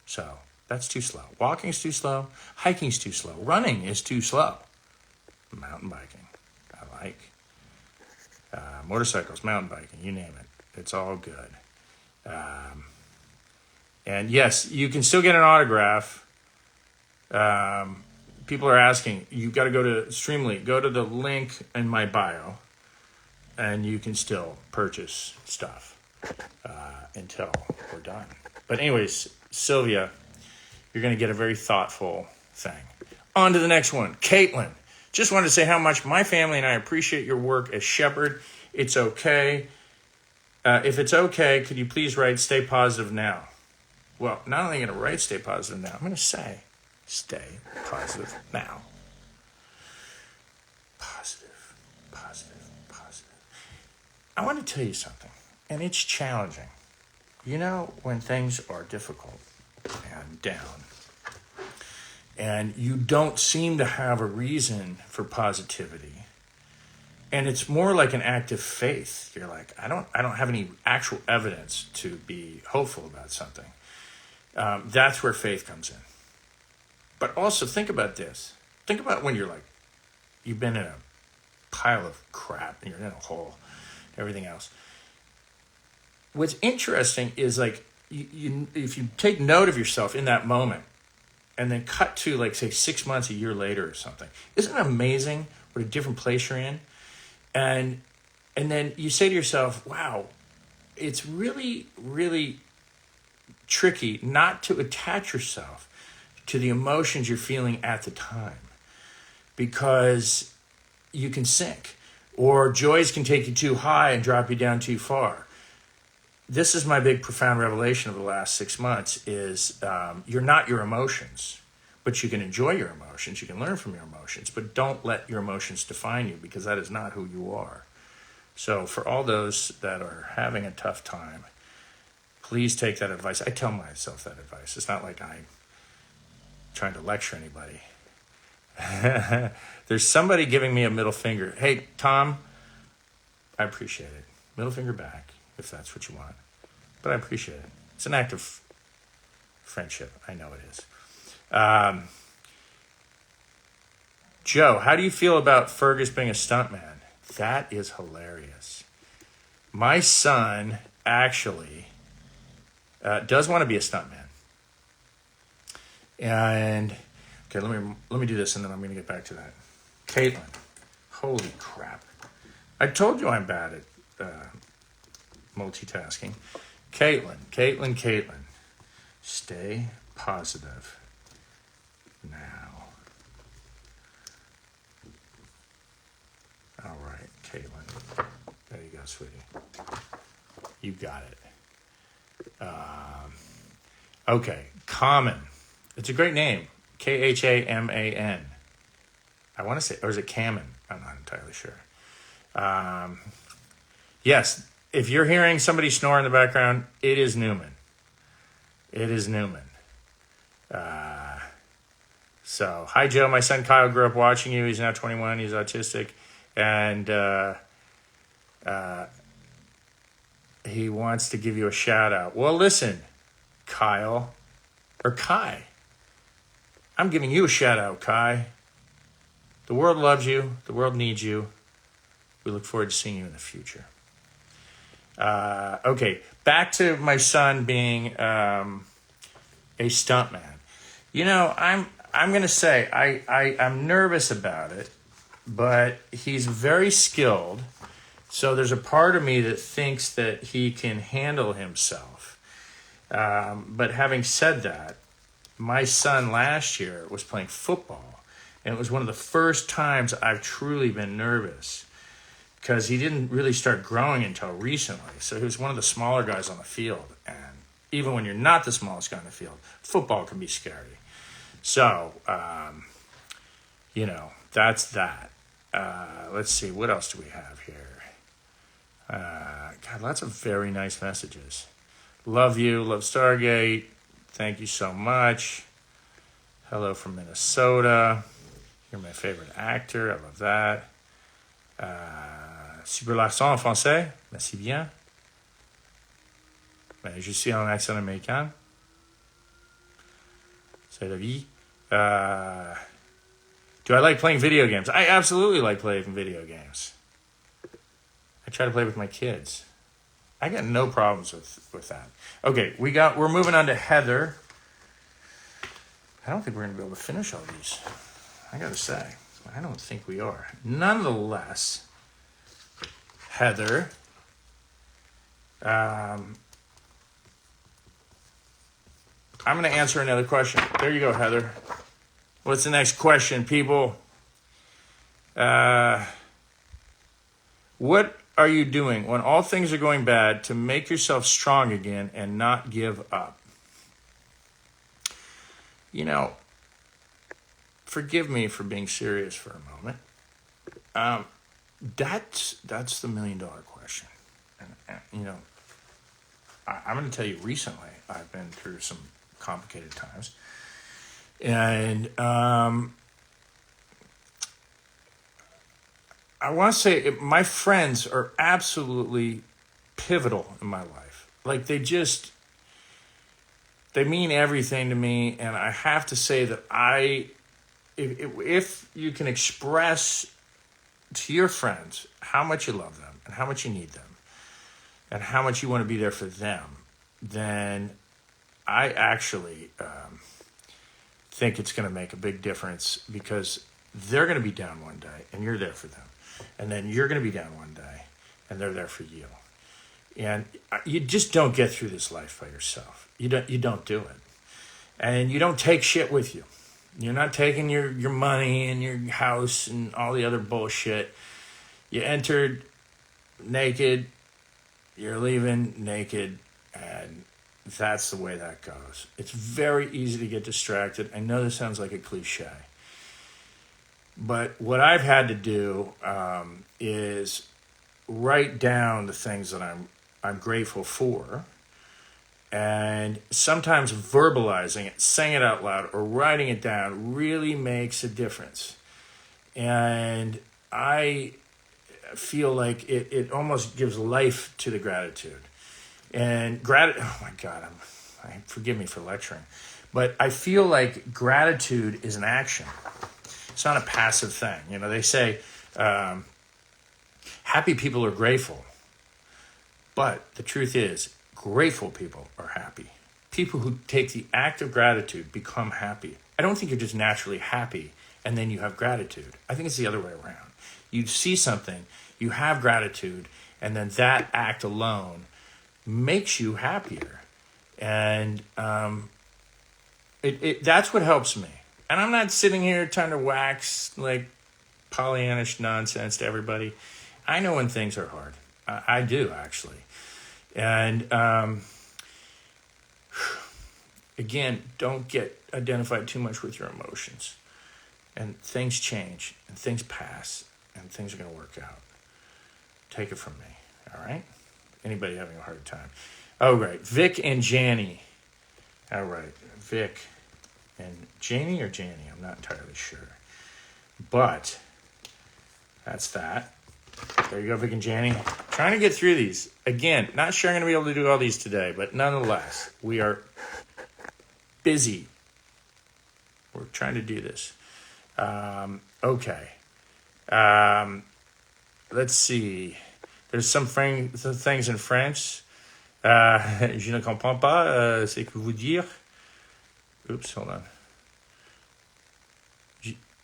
So that's too slow. Walking's too slow. Hiking's too slow. Running is too slow. Mountain biking. I like. Motorcycles, mountain biking, you name it. It's all good. And yes, you can still get an autograph. People are asking, you've got to go to Streamily. Go to the link in my bio, and you can still purchase stuff until we're done. But anyways, Sylvia, you're going to get a very thoughtful thing. On to the next one. Caitlin, just wanted to say how much my family and I appreciate your work as Shepherd. It's okay. If it's okay, could you please write stay positive now? Well, not only am I going to write stay positive now, I'm going to say stay positive now. Positive, positive, positive. I want to tell you something, and it's challenging. You know, when things are difficult and down, and you don't seem to have a reason for positivity, and it's more like an act of faith. You're like, I don't have any actual evidence to be hopeful about something. That's where faith comes in. But also think about this. Think about when you're like, you've been in a pile of crap and you're in a hole, everything else. What's interesting is like, if you take note of yourself in that moment and then cut to like, say 6 months, a year later or something, isn't it amazing what a different place you're in? And then you say to yourself, wow, it's really, really tricky not to attach yourself to the emotions you're feeling at the time, because you can sink, or joys can take you too high and drop you down too far. This is my big profound revelation of the last 6 months is you're not your emotions, but you can enjoy your emotions. You can learn from your emotions, but don't let your emotions define you, because that is not who you are. So for all those that are having a tough time, please take that advice. I tell myself that advice. It's not like I'm trying to lecture anybody. There's somebody giving me a middle finger. Hey, Tom, I appreciate it. Middle finger back, if that's what you want. But I appreciate it. It's an act of friendship. I know it is. Joe, how do you feel about Fergus being a stuntman? That is hilarious. My son actually does want to be a stuntman. And okay, let me do this, and then I'm going to get back to that. Caitlin, holy crap! I told you I'm bad at multitasking. Caitlin, stay positive now. All right, Caitlin, there you go, sweetie. You got it. Okay, Common. It's a great name. Khaman. I want to say, or is it Kamen? I'm not entirely sure. Yes, if you're hearing somebody snore in the background, it is Newman. So, hi, Joe. My son Kyle grew up watching you. He's now 21. He's autistic. And he wants to give you a shout out. Well, listen, Kyle, or Kai. I'm giving you a shout out, Kai. The world loves you. The world needs you. We look forward to seeing you in the future. Okay, back to my son being a stuntman. You know, I'm going to say I'm nervous about it, but he's very skilled. So there's a part of me that thinks that he can handle himself. But having said that, my son last year was playing football, and it was one of the first times I've truly been nervous because he didn't really start growing until recently. So he was one of the smaller guys on the field. And even when you're not the smallest guy on the field, football can be scary. So, you know, that's that. Let's see, what else do we have here? God, lots of very nice messages. Love you, love Stargate. Thank you so much. Hello from Minnesota. You're my favorite actor. I love that. Super l'accent en français. Merci bien. Mais je suis en accent américain. C'est la vie. Do I like playing video games? I absolutely like playing video games. I try to play with my kids. I got no problems with that. Okay, we're moving on to Heather. I don't think we're going to be able to finish all these. I got to say, I don't think we are. Nonetheless, Heather, I'm going to answer another question. There you go, Heather. What's the next question, people? What are you doing when all things are going bad to make yourself strong again and not give up? You know, forgive me for being serious for a moment. That's the $1 million question. And you know, I'm going to tell you recently, I've been through some complicated times. And I want to say my friends are absolutely pivotal in my life. Like they mean everything to me. And I have to say that if you can express to your friends how much you love them and how much you need them and how much you want to be there for them, then I actually think it's going to make a big difference because they're going to be down one day and you're there for them. And then you're going to be down one day and they're there for you. And you just don't get through this life by yourself. You don't do it. And you don't take shit with you. You're not taking your money and your house and all the other bullshit. You entered naked, you're leaving naked, and that's the way that goes. It's very easy to get distracted. I know this sounds like a cliche. But what I've had to do is write down the things that I'm grateful for. And sometimes verbalizing it, saying it out loud, or writing it down really makes a difference. And I feel like it almost gives life to the gratitude. And oh my God, forgive me for lecturing. But I feel like gratitude is an action. It's not a passive thing. You know, they say, Happy people are grateful. But the truth is, grateful people are happy. People who take the act of gratitude become happy. I don't think you're just naturally happy and then you have gratitude. I think it's the other way around. You see something, you have gratitude, and then that act alone makes you happier. And that's what helps me. And I'm not sitting here trying to wax like Pollyannish nonsense to everybody. I know when things are hard. I do, actually. And again, don't get identified too much with your emotions. And things change, and things pass, and things are going to work out. Take it from me, all right? Anybody having a hard time? Oh, right. Vic and Janie. All right. Vic and Janie or Janie? I'm not entirely sure. But that's that. There you go, Vic and Janie. Trying to get through these. Again, not sure I'm going to be able to do all these today, but nonetheless, we are busy. We're trying to do this. Okay. Let's see. There's some things in French. Je ne comprends pas ce que vous dire. Oops, hold on.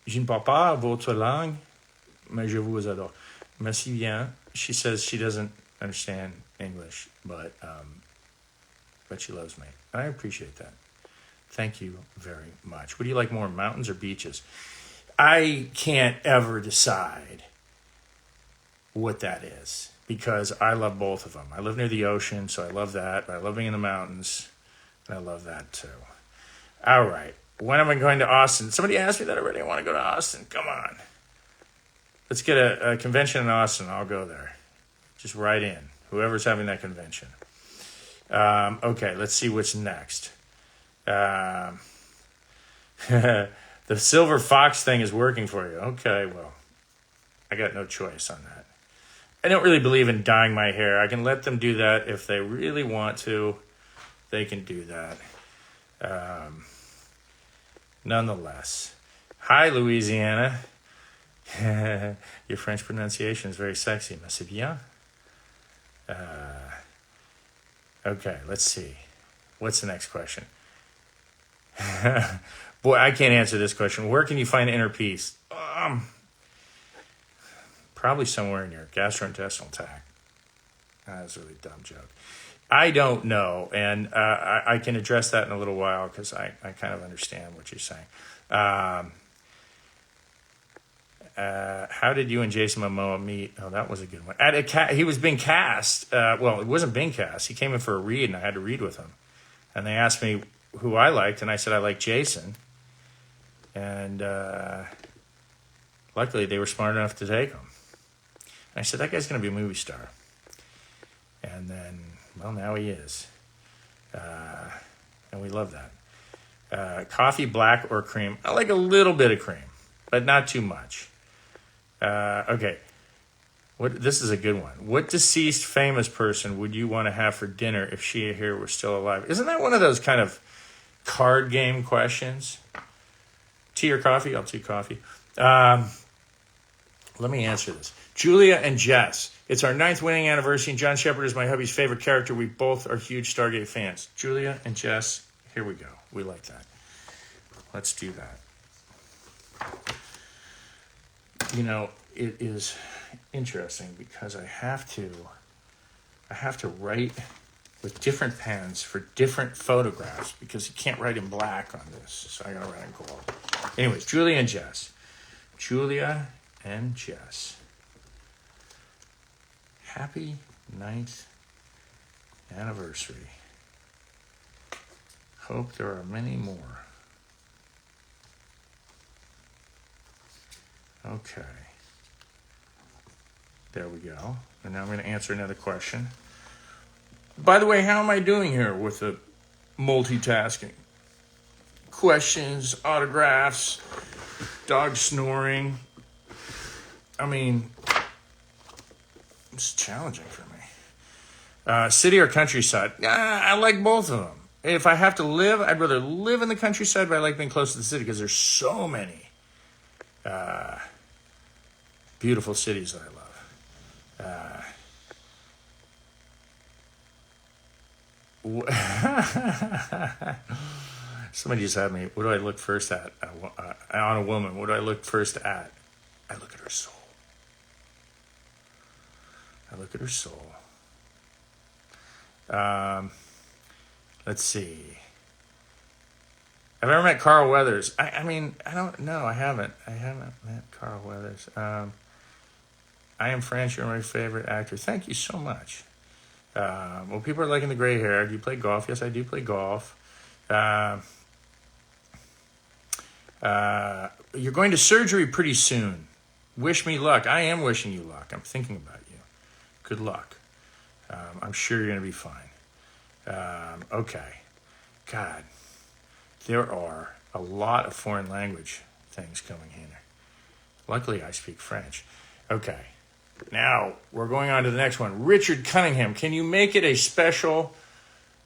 Je ne parle pas votre langue, mais je vous adore. Merci bien. She says she doesn't understand English, but she loves me. And I appreciate that. Thank you very much. What do you like more, mountains or beaches? I can't ever decide what that is because I love both of them. I live near the ocean, so I love that. But I love being in the mountains, and I love that too. All right. When am I going to Austin? Somebody asked me that already. I want to go to Austin. Come on. Let's get a convention in Austin. I'll go there. Just write in. Whoever's having that convention. Okay, let's see what's next. The silver fox thing is working for you. Okay, well, I got no choice on that. I don't really believe in dyeing my hair. I can let them do that if they really want to. They can do that. Nonetheless. Hi, Louisiana. Your French pronunciation is very sexy. Merci bien. Okay, let's see. What's the next question? Boy, I can't answer this question. Where can you find inner peace? Probably somewhere in your gastrointestinal tract. That's a really dumb joke. I don't know, and I can address that in a little while because I kind of understand what you're saying. How did you and Jason Momoa meet? Oh, that was a good one. He was being cast. Well, it wasn't being cast. He came in for a read, and I had to read with him. And they asked me who I liked, and I said I liked Jason. And luckily, they were smart enough to take him. And I said, that guy's going to be a movie star. And then, well, now he is. And we love that. Coffee, black or cream? I like a little bit of cream, but not too much. Okay. This is a good one. What deceased famous person would you want to have for dinner if she here were still alive? Isn't that one of those kind of card game questions? Tea or coffee? I'll take coffee. Let me answer this. Julia and Jess. It's our 9th winning anniversary, and John Shepard is my hubby's favorite character. We both are huge Stargate fans. Julia and Jess, here we go. We like that. Let's do that. You know, it is interesting because I have to write with different pens for different photographs because you can't write in black on this. So I got to write in gold. Anyways, Julia and Jess. Julia and Jess. Happy 9th anniversary. Hope there are many more. Okay. There we go. And now I'm going to answer another question. By the way, how am I doing here with the multitasking? Questions, autographs, dog snoring. I mean, it's challenging for me. City or countryside? I like both of them. If I have to live, I'd rather live in the countryside, but I like being close to the city because there's so many beautiful cities that I Somebody just had me. What do I look first at on a woman? What do I look first at? I look at her soul. I look at her soul. Let's see. Have I ever met Carl Weathers? I mean, I don't know. I haven't met Carl Weathers. I am French. You're my favorite actor. Thank you so much. Well, people are liking the gray hair. Do you play golf? Yes, I do play golf. You're going to surgery pretty soon. Wish me luck. I am wishing you luck. I'm thinking about you. Good luck. I'm sure you're going to be fine. Okay. God, there are a lot of foreign language things coming in. Luckily, I speak French. Okay. Now, we're going on to the next one. Richard Cunningham, can you make it special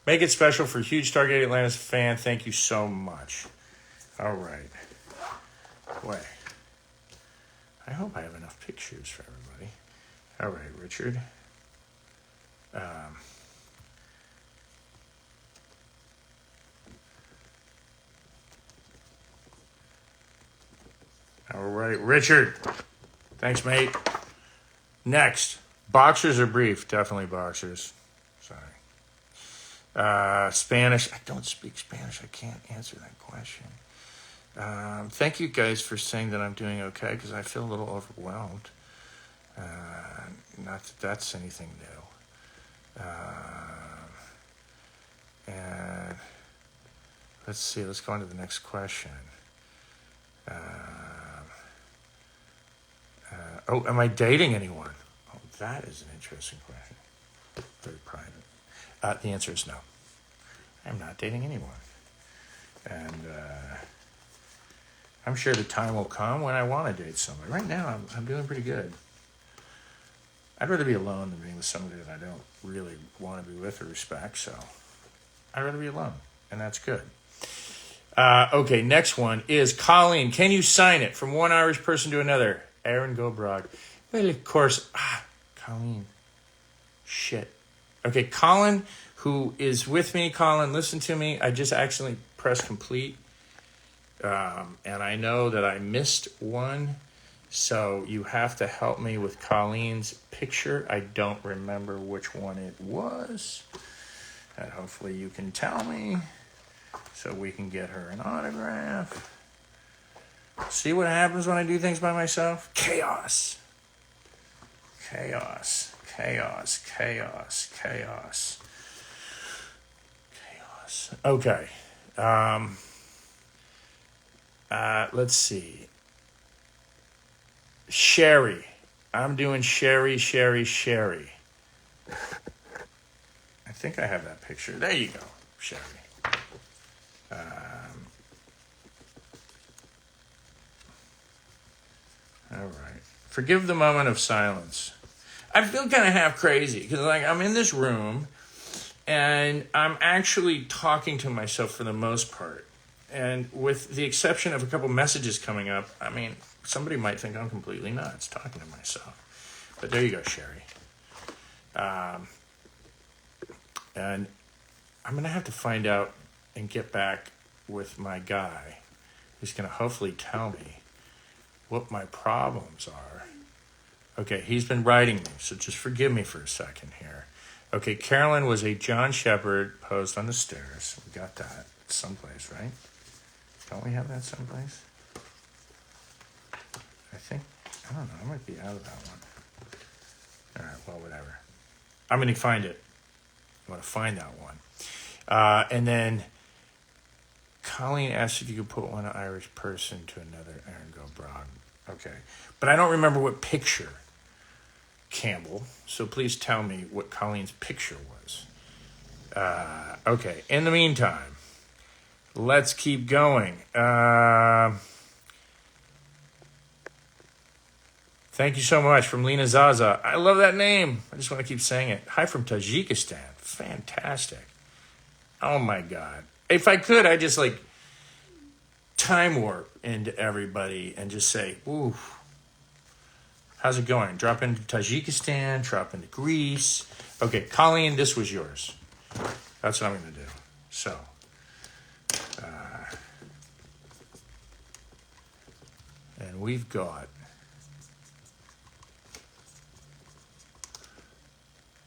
for huge Stargate Atlantis fan? Thank you so much. All right. Boy, I hope I have enough pictures for everybody. All right, Richard. All right, Richard. Thanks, mate. Next, boxers or brief? Definitely boxers. Sorry. Spanish. I don't speak Spanish. I can't answer that question. Thank you guys for saying that I'm doing okay, because I feel a little overwhelmed. Not that that's anything new. And let's see. Let's go on to the next question. Am I dating anyone? Oh, that is an interesting question. Very private. The answer is no. I'm not dating anyone. And I'm sure the time will come when I want to date somebody. Right now, I'm doing pretty good. I'd rather be alone than being with somebody that I don't really want to be with or respect, so I'd rather be alone, and that's good. Okay, next one is Colleen. Can you sign it from one Irish person to another? Aaron Gobrog. Well, of course. Colleen. Shit. Okay, Colin, who is with me. Colin, listen to me. I just accidentally pressed complete. And I know that I missed one. So you have to help me with Colleen's picture. I don't remember which one it was. And hopefully you can tell me so we can get her an autograph. See what happens when I do things by myself? Chaos. Chaos. Chaos. Chaos. Chaos. Chaos. Okay. Let's see. Sherry. I'm doing Sherry. I think I have that picture. There you go, Sherry. All right. Forgive the moment of silence. I feel kind of half crazy because, like, I'm in this room and I'm actually talking to myself for the most part. And with the exception of a couple messages coming up, I mean, somebody might think I'm completely nuts talking to myself. But there you go, Sherry. And I'm going to have to find out and get back with my guy who's going to hopefully tell me what my problems are. Okay, he's been writing me, so just forgive me for a second here. Okay, Carolyn was a John Shepard posed on the stairs. We got that someplace, right? Don't we have that someplace? I don't know, I might be out of that one. All right, well, whatever. I'm going to find it. I'm going to find that one. And then Colleen asked if you could put one Irish person to another. Aaron Gobrog. Okay. But I don't remember what picture, Campbell. So please tell me what Colleen's picture was. Okay. In the meantime, let's keep going. Thank you so much from Lena Zaza. I love that name. I just want to keep saying it. Hi from Tajikistan. Fantastic. Oh my God. If I could, I'd just like time warp into everybody and just say, ooh, How's it going? Drop into Tajikistan, drop into Greece. Okay, Colleen, this was yours. That's what I'm going to do. So, and we've got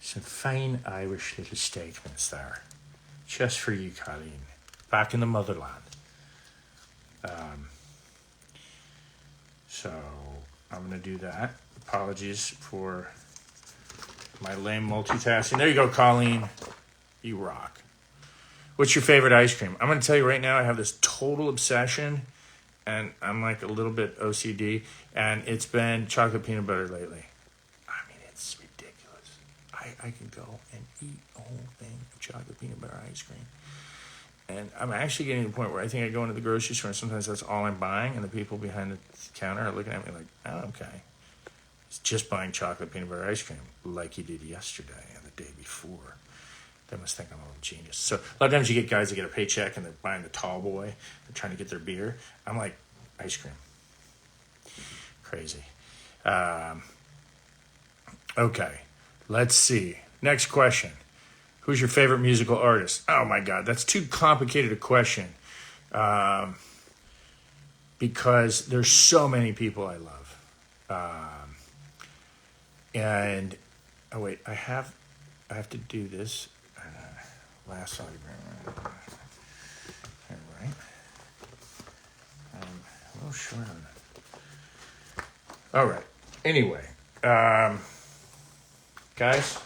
some fine Irish little statements there. Just for you, Colleen. Back in the motherland. So, I'm going to do that. Apologies for my lame multitasking. There you go, Colleen. You rock. What's your favorite ice cream? I'm going to tell you right now, I have this total obsession, and I'm like a little bit OCD, and it's been chocolate peanut butter lately. I mean, it's ridiculous. I can go and eat a whole thing of chocolate peanut butter ice cream. And I'm actually getting to the point where I think I go into the grocery store and sometimes that's all I'm buying, and the people behind the counter are looking at me like, oh, okay. It's just buying chocolate peanut butter ice cream like you did yesterday and the day before. They must think I'm a little genius. So a lot of times you get guys that get a paycheck and they're buying the tall boy. They're trying to get their beer. I'm like, ice cream. Crazy. Okay, let's see. Next question. Who's your favorite musical artist? Oh my God, that's too complicated a question. Because there's so many people I love. And, oh wait, I have to do this. Last autogram. All right. I'm a little short on that. All right. Anyway, guys,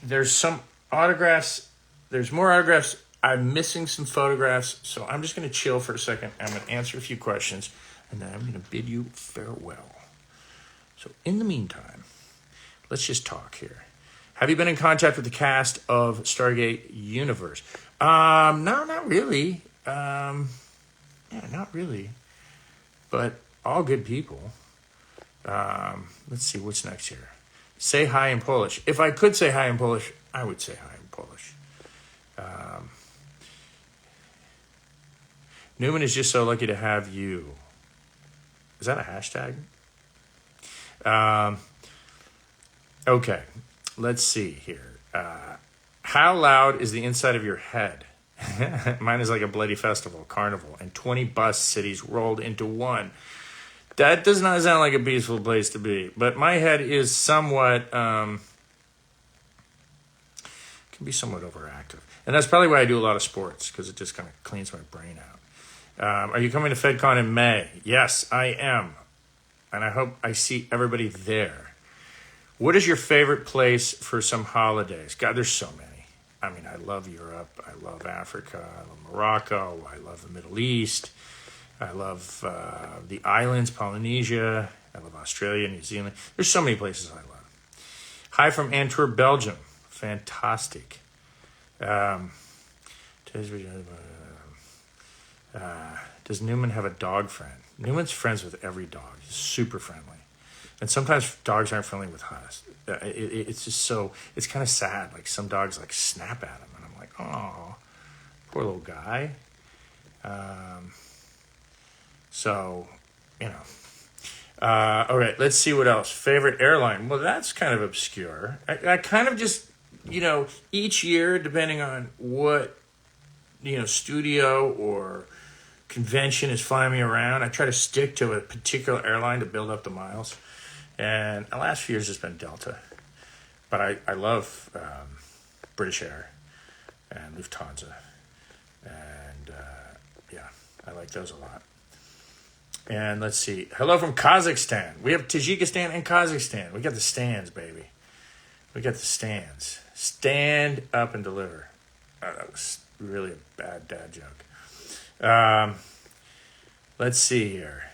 there's some autographs. There's more autographs. I'm missing some photographs, so I'm just going to chill for a second. I'm going to answer a few questions, and then I'm going to bid you farewell. So in the meantime, let's just talk here. Have you been in contact with the cast of Stargate Universe? No, not really. Not really. But all good people. Let's see, what's next here? Say hi in Polish. If I could say hi in Polish, I would say hi in Polish. Newman is just so lucky to have you. Is that a hashtag? Okay, let's see here. How loud is the inside of your head? Mine is like a bloody festival, carnival, and 20 bus cities rolled into one. That does not sound like a peaceful place to be, but my head is somewhat, can be somewhat overactive. And that's probably why I do a lot of sports, because it just kind of cleans my brain out. Are you coming to FedCon in May? Yes, I am. And I hope I see everybody there. What is your favorite place for some holidays? God, there's so many. I mean, I love Europe. I love Africa. I love Morocco. I love the Middle East. I love the islands, Polynesia. I love Australia, New Zealand. There's so many places I love. Hi from Antwerp, Belgium. Fantastic. Does Newman have a dog friend? Newman's friends with every dog. He's super friendly. And sometimes dogs aren't friendly with us. It's just so, it's kind of sad. Like some dogs like snap at him. And I'm like, oh, poor little guy. So, you know. All right, let's see what else. Favorite airline? Well, that's kind of obscure. I kind of just, you know, each year, depending on what, you know, studio or convention is flying me around, I try to stick to a particular airline to build up the miles. And the last few years has been Delta. But I love British Air and Lufthansa. And, yeah, I like those a lot. And let's see. Hello from Kazakhstan. We have Tajikistan and Kazakhstan. We got the stands, baby. We got the stands. Stand up and deliver. Oh, that was really a bad dad joke. Let's see here.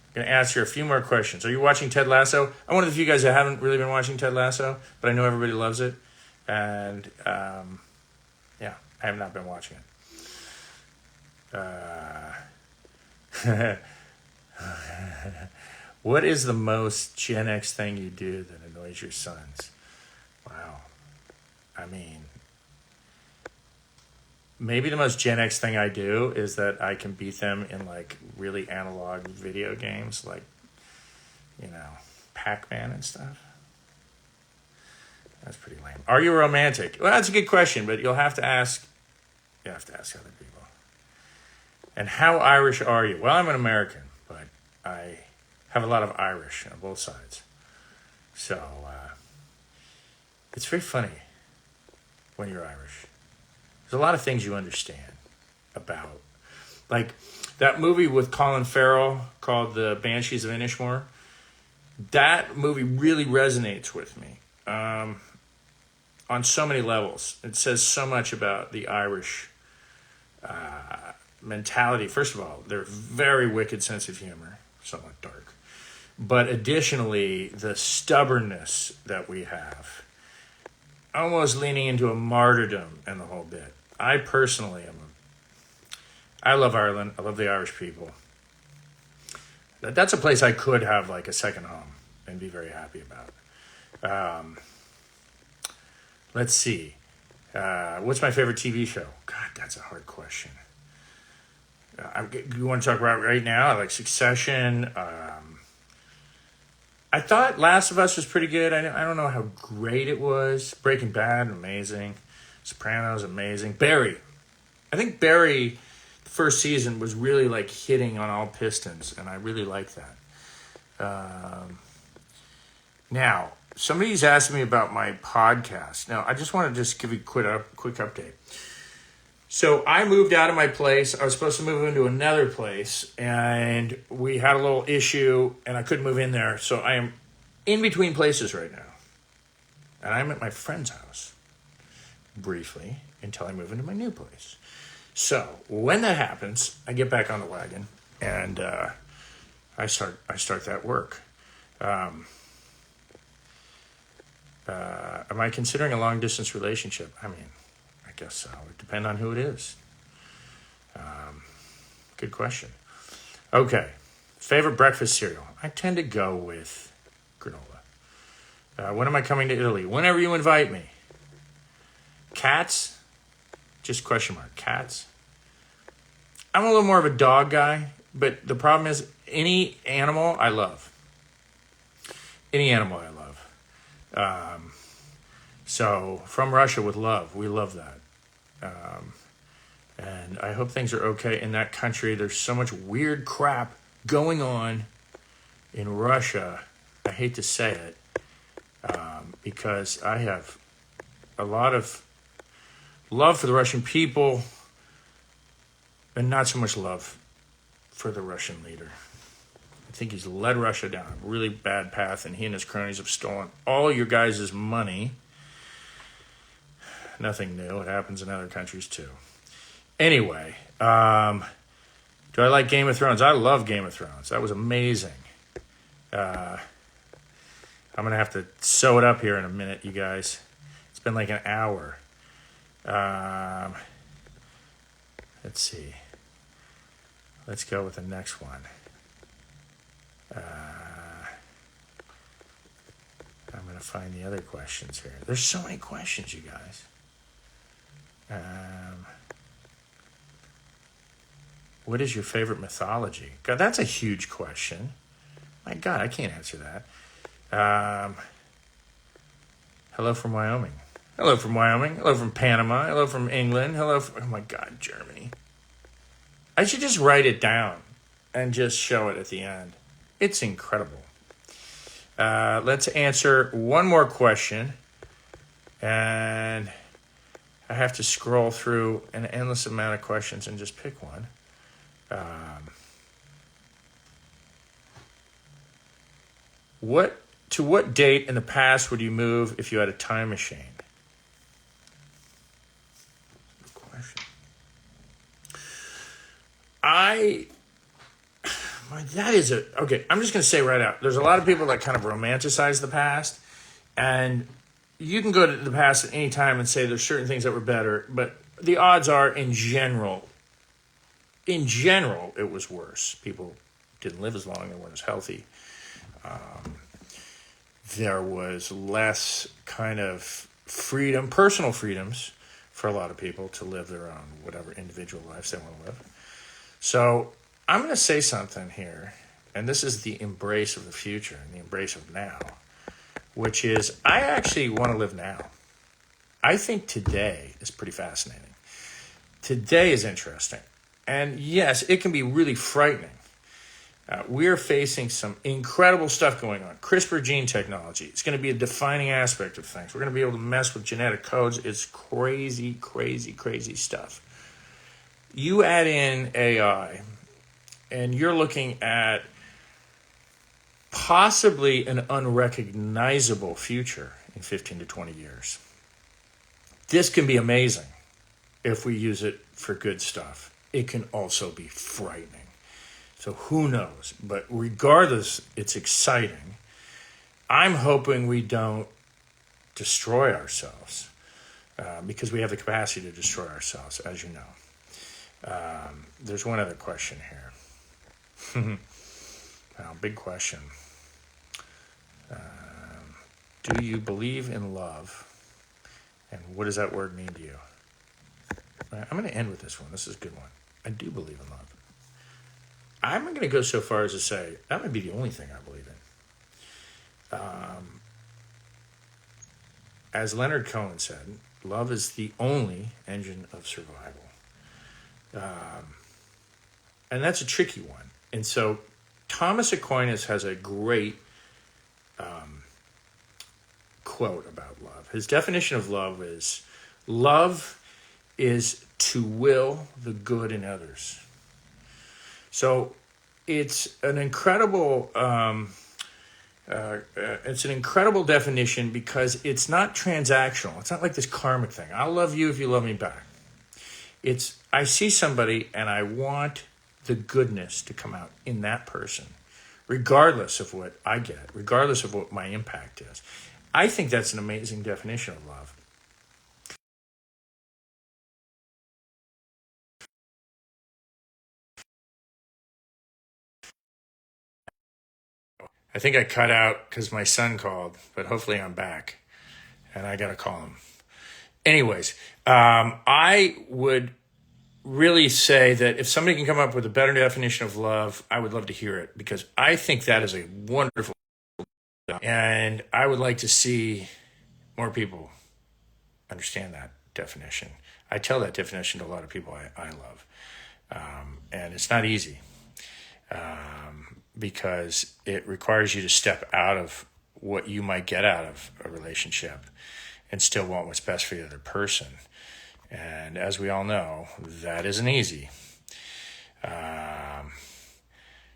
I'm going to ask you a few more questions. Are you watching Ted Lasso? I'm one of the few guys that haven't really been watching Ted Lasso, but I know everybody loves it. And, yeah, I have not been watching it. What is the most Gen X thing you do that annoys your sons? Wow. I mean, maybe the most Gen X thing I do is that I can beat them in like really analog video games, like, Pac-Man and stuff. That's pretty lame. Are you romantic? Well, that's a good question, but you'll have to ask. You have to ask other people. And how Irish are you? Well, I'm an American, but I have a lot of Irish on both sides. So it's very funny when you're Irish. There's a lot of things you understand about. Like that movie with Colin Farrell called The Banshees of Inisherin. That movie really resonates with me on so many levels. It says so much about the Irish mentality. First of all, their very wicked sense of humor, somewhat dark. But additionally, the stubbornness that we have, almost leaning into a martyrdom and the whole bit. I personally I love Ireland. I love the Irish people. That's a place I could have like a second home and be very happy about. Let's see. What's my favorite TV show? God, that's a hard question. You want to talk about right now? I like Succession. I thought Last of Us was pretty good. I don't know how great it was. Breaking Bad, amazing. Sopranos, amazing. Barry. I think Barry, the first season, was really like hitting on all pistons, and I really like that. Now, somebody's asking me about my podcast. Now, I just want to give you a quick update. So I moved out of my place. I was supposed to move into another place, and we had a little issue, and I couldn't move in there. So I am in between places right now. And I'm at my friend's house, briefly, until I move into my new place. So when that happens, I get back on the wagon, and I start that work. Am I considering a long-distance relationship? I mean, I guess so. It depends on who it is. Good question. Okay. Favorite breakfast cereal? I tend to go with granola. When am I coming to Italy? Whenever you invite me. Cats? Just question mark. Cats? I'm a little more of a dog guy, but the problem is any animal I love. Any animal I love. So from Russia with love. We love that. And I hope things are okay in that country. There's so much weird crap going on in Russia. I hate to say it, because I have a lot of love for the Russian people and not so much love for the Russian leader. I think he's led Russia down a really bad path, and he and his cronies have stolen all your guys' money. Nothing new. It happens in other countries too. Anyway, do I like Game of Thrones? I love Game of Thrones. That was amazing. I'm going to have to sew it up here in a minute, you guys. It's been like an hour. Let's see. Let's go with the next one. I'm going to find the other questions here. There's so many questions, you guys. What is your favorite mythology? God, that's a huge question. My God, I can't answer that. Hello from Wyoming. Hello from Wyoming. Hello from Panama. Hello from England. Hello from, oh my God, Germany. I should just write it down and just show it at the end. It's incredible. Let's answer one more question. And I have to scroll through an endless amount of questions and just pick one. To what date in the past would you move if you had a time machine? Good question. Okay, I'm just going to say right out. There's a lot of people that kind of romanticize the past, and you can go to the past at any time and say there's certain things that were better, but the odds are in general, it was worse. People didn't live as long, they weren't as healthy. There was less kind of freedom, personal freedoms for a lot of people to live their own, whatever individual lives they want to live. So I'm going to say something here and this is the embrace of the future and the embrace of now, which is I actually want to live now. I think today is pretty fascinating. Today is interesting. And yes, it can be really frightening. We're facing some incredible stuff going on. CRISPR gene technology. It's going to be a defining aspect of things. We're going to be able to mess with genetic codes. It's crazy, crazy, crazy stuff. You add in AI, and you're looking at possibly an unrecognizable future in 15 to 20 years. This can be amazing if we use it for good stuff. It can also be frightening. So who knows? But regardless, it's exciting. I'm hoping we don't destroy ourselves because we have the capacity to destroy ourselves, as you know. There's one other question here. Wow, big question. Do you believe in love? And what does that word mean to you? I'm going to end with this one. This is a good one. I do believe in love. I'm going to go so far as to say that might be the only thing I believe in. As Leonard Cohen said, love is the only engine of survival. And that's a tricky one. And so Thomas Aquinas has a great quote about love. His definition of love is to will the good in others. So it's an incredible definition because it's not transactional. It's not like this karmic thing. I'll love you if you love me back. It's I see somebody and I want the goodness to come out in that person, regardless of what I get, regardless of what my impact is. I think that's an amazing definition of love. I think I cut out because my son called, but hopefully I'm back, and I got to call him. Anyways, I would really say that if somebody can come up with a better definition of love, I would love to hear it because I think that is a wonderful, and I would like to see more people understand that definition. I tell that definition to a lot of people I love, and it's not easy. Because it requires you to step out of what you might get out of a relationship and still want what's best for the other person. And as we all know, that isn't easy.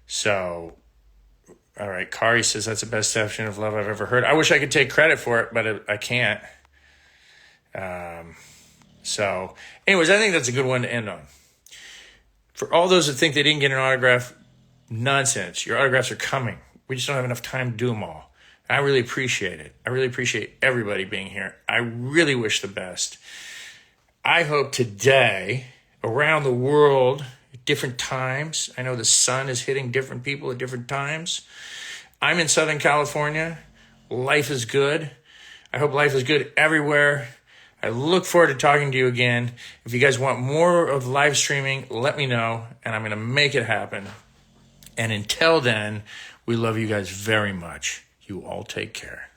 So, all right, Kari says that's the best definition of love I've ever heard. I wish I could take credit for it, but I can't. So, anyways, I think that's a good one to end on. For all those that think they didn't get an autograph, nonsense. Your autographs are coming. We just don't have enough time to do them all. I really appreciate it. I really appreciate everybody being here. I really wish the best. I hope today, around the world, at different times, I know the sun is hitting different people at different times. I'm in Southern California. Life is good. I hope life is good everywhere. I look forward to talking to you again. If you guys want more of live streaming, let me know, and I'm going to make it happen. And until then, we love you guys very much. You all take care.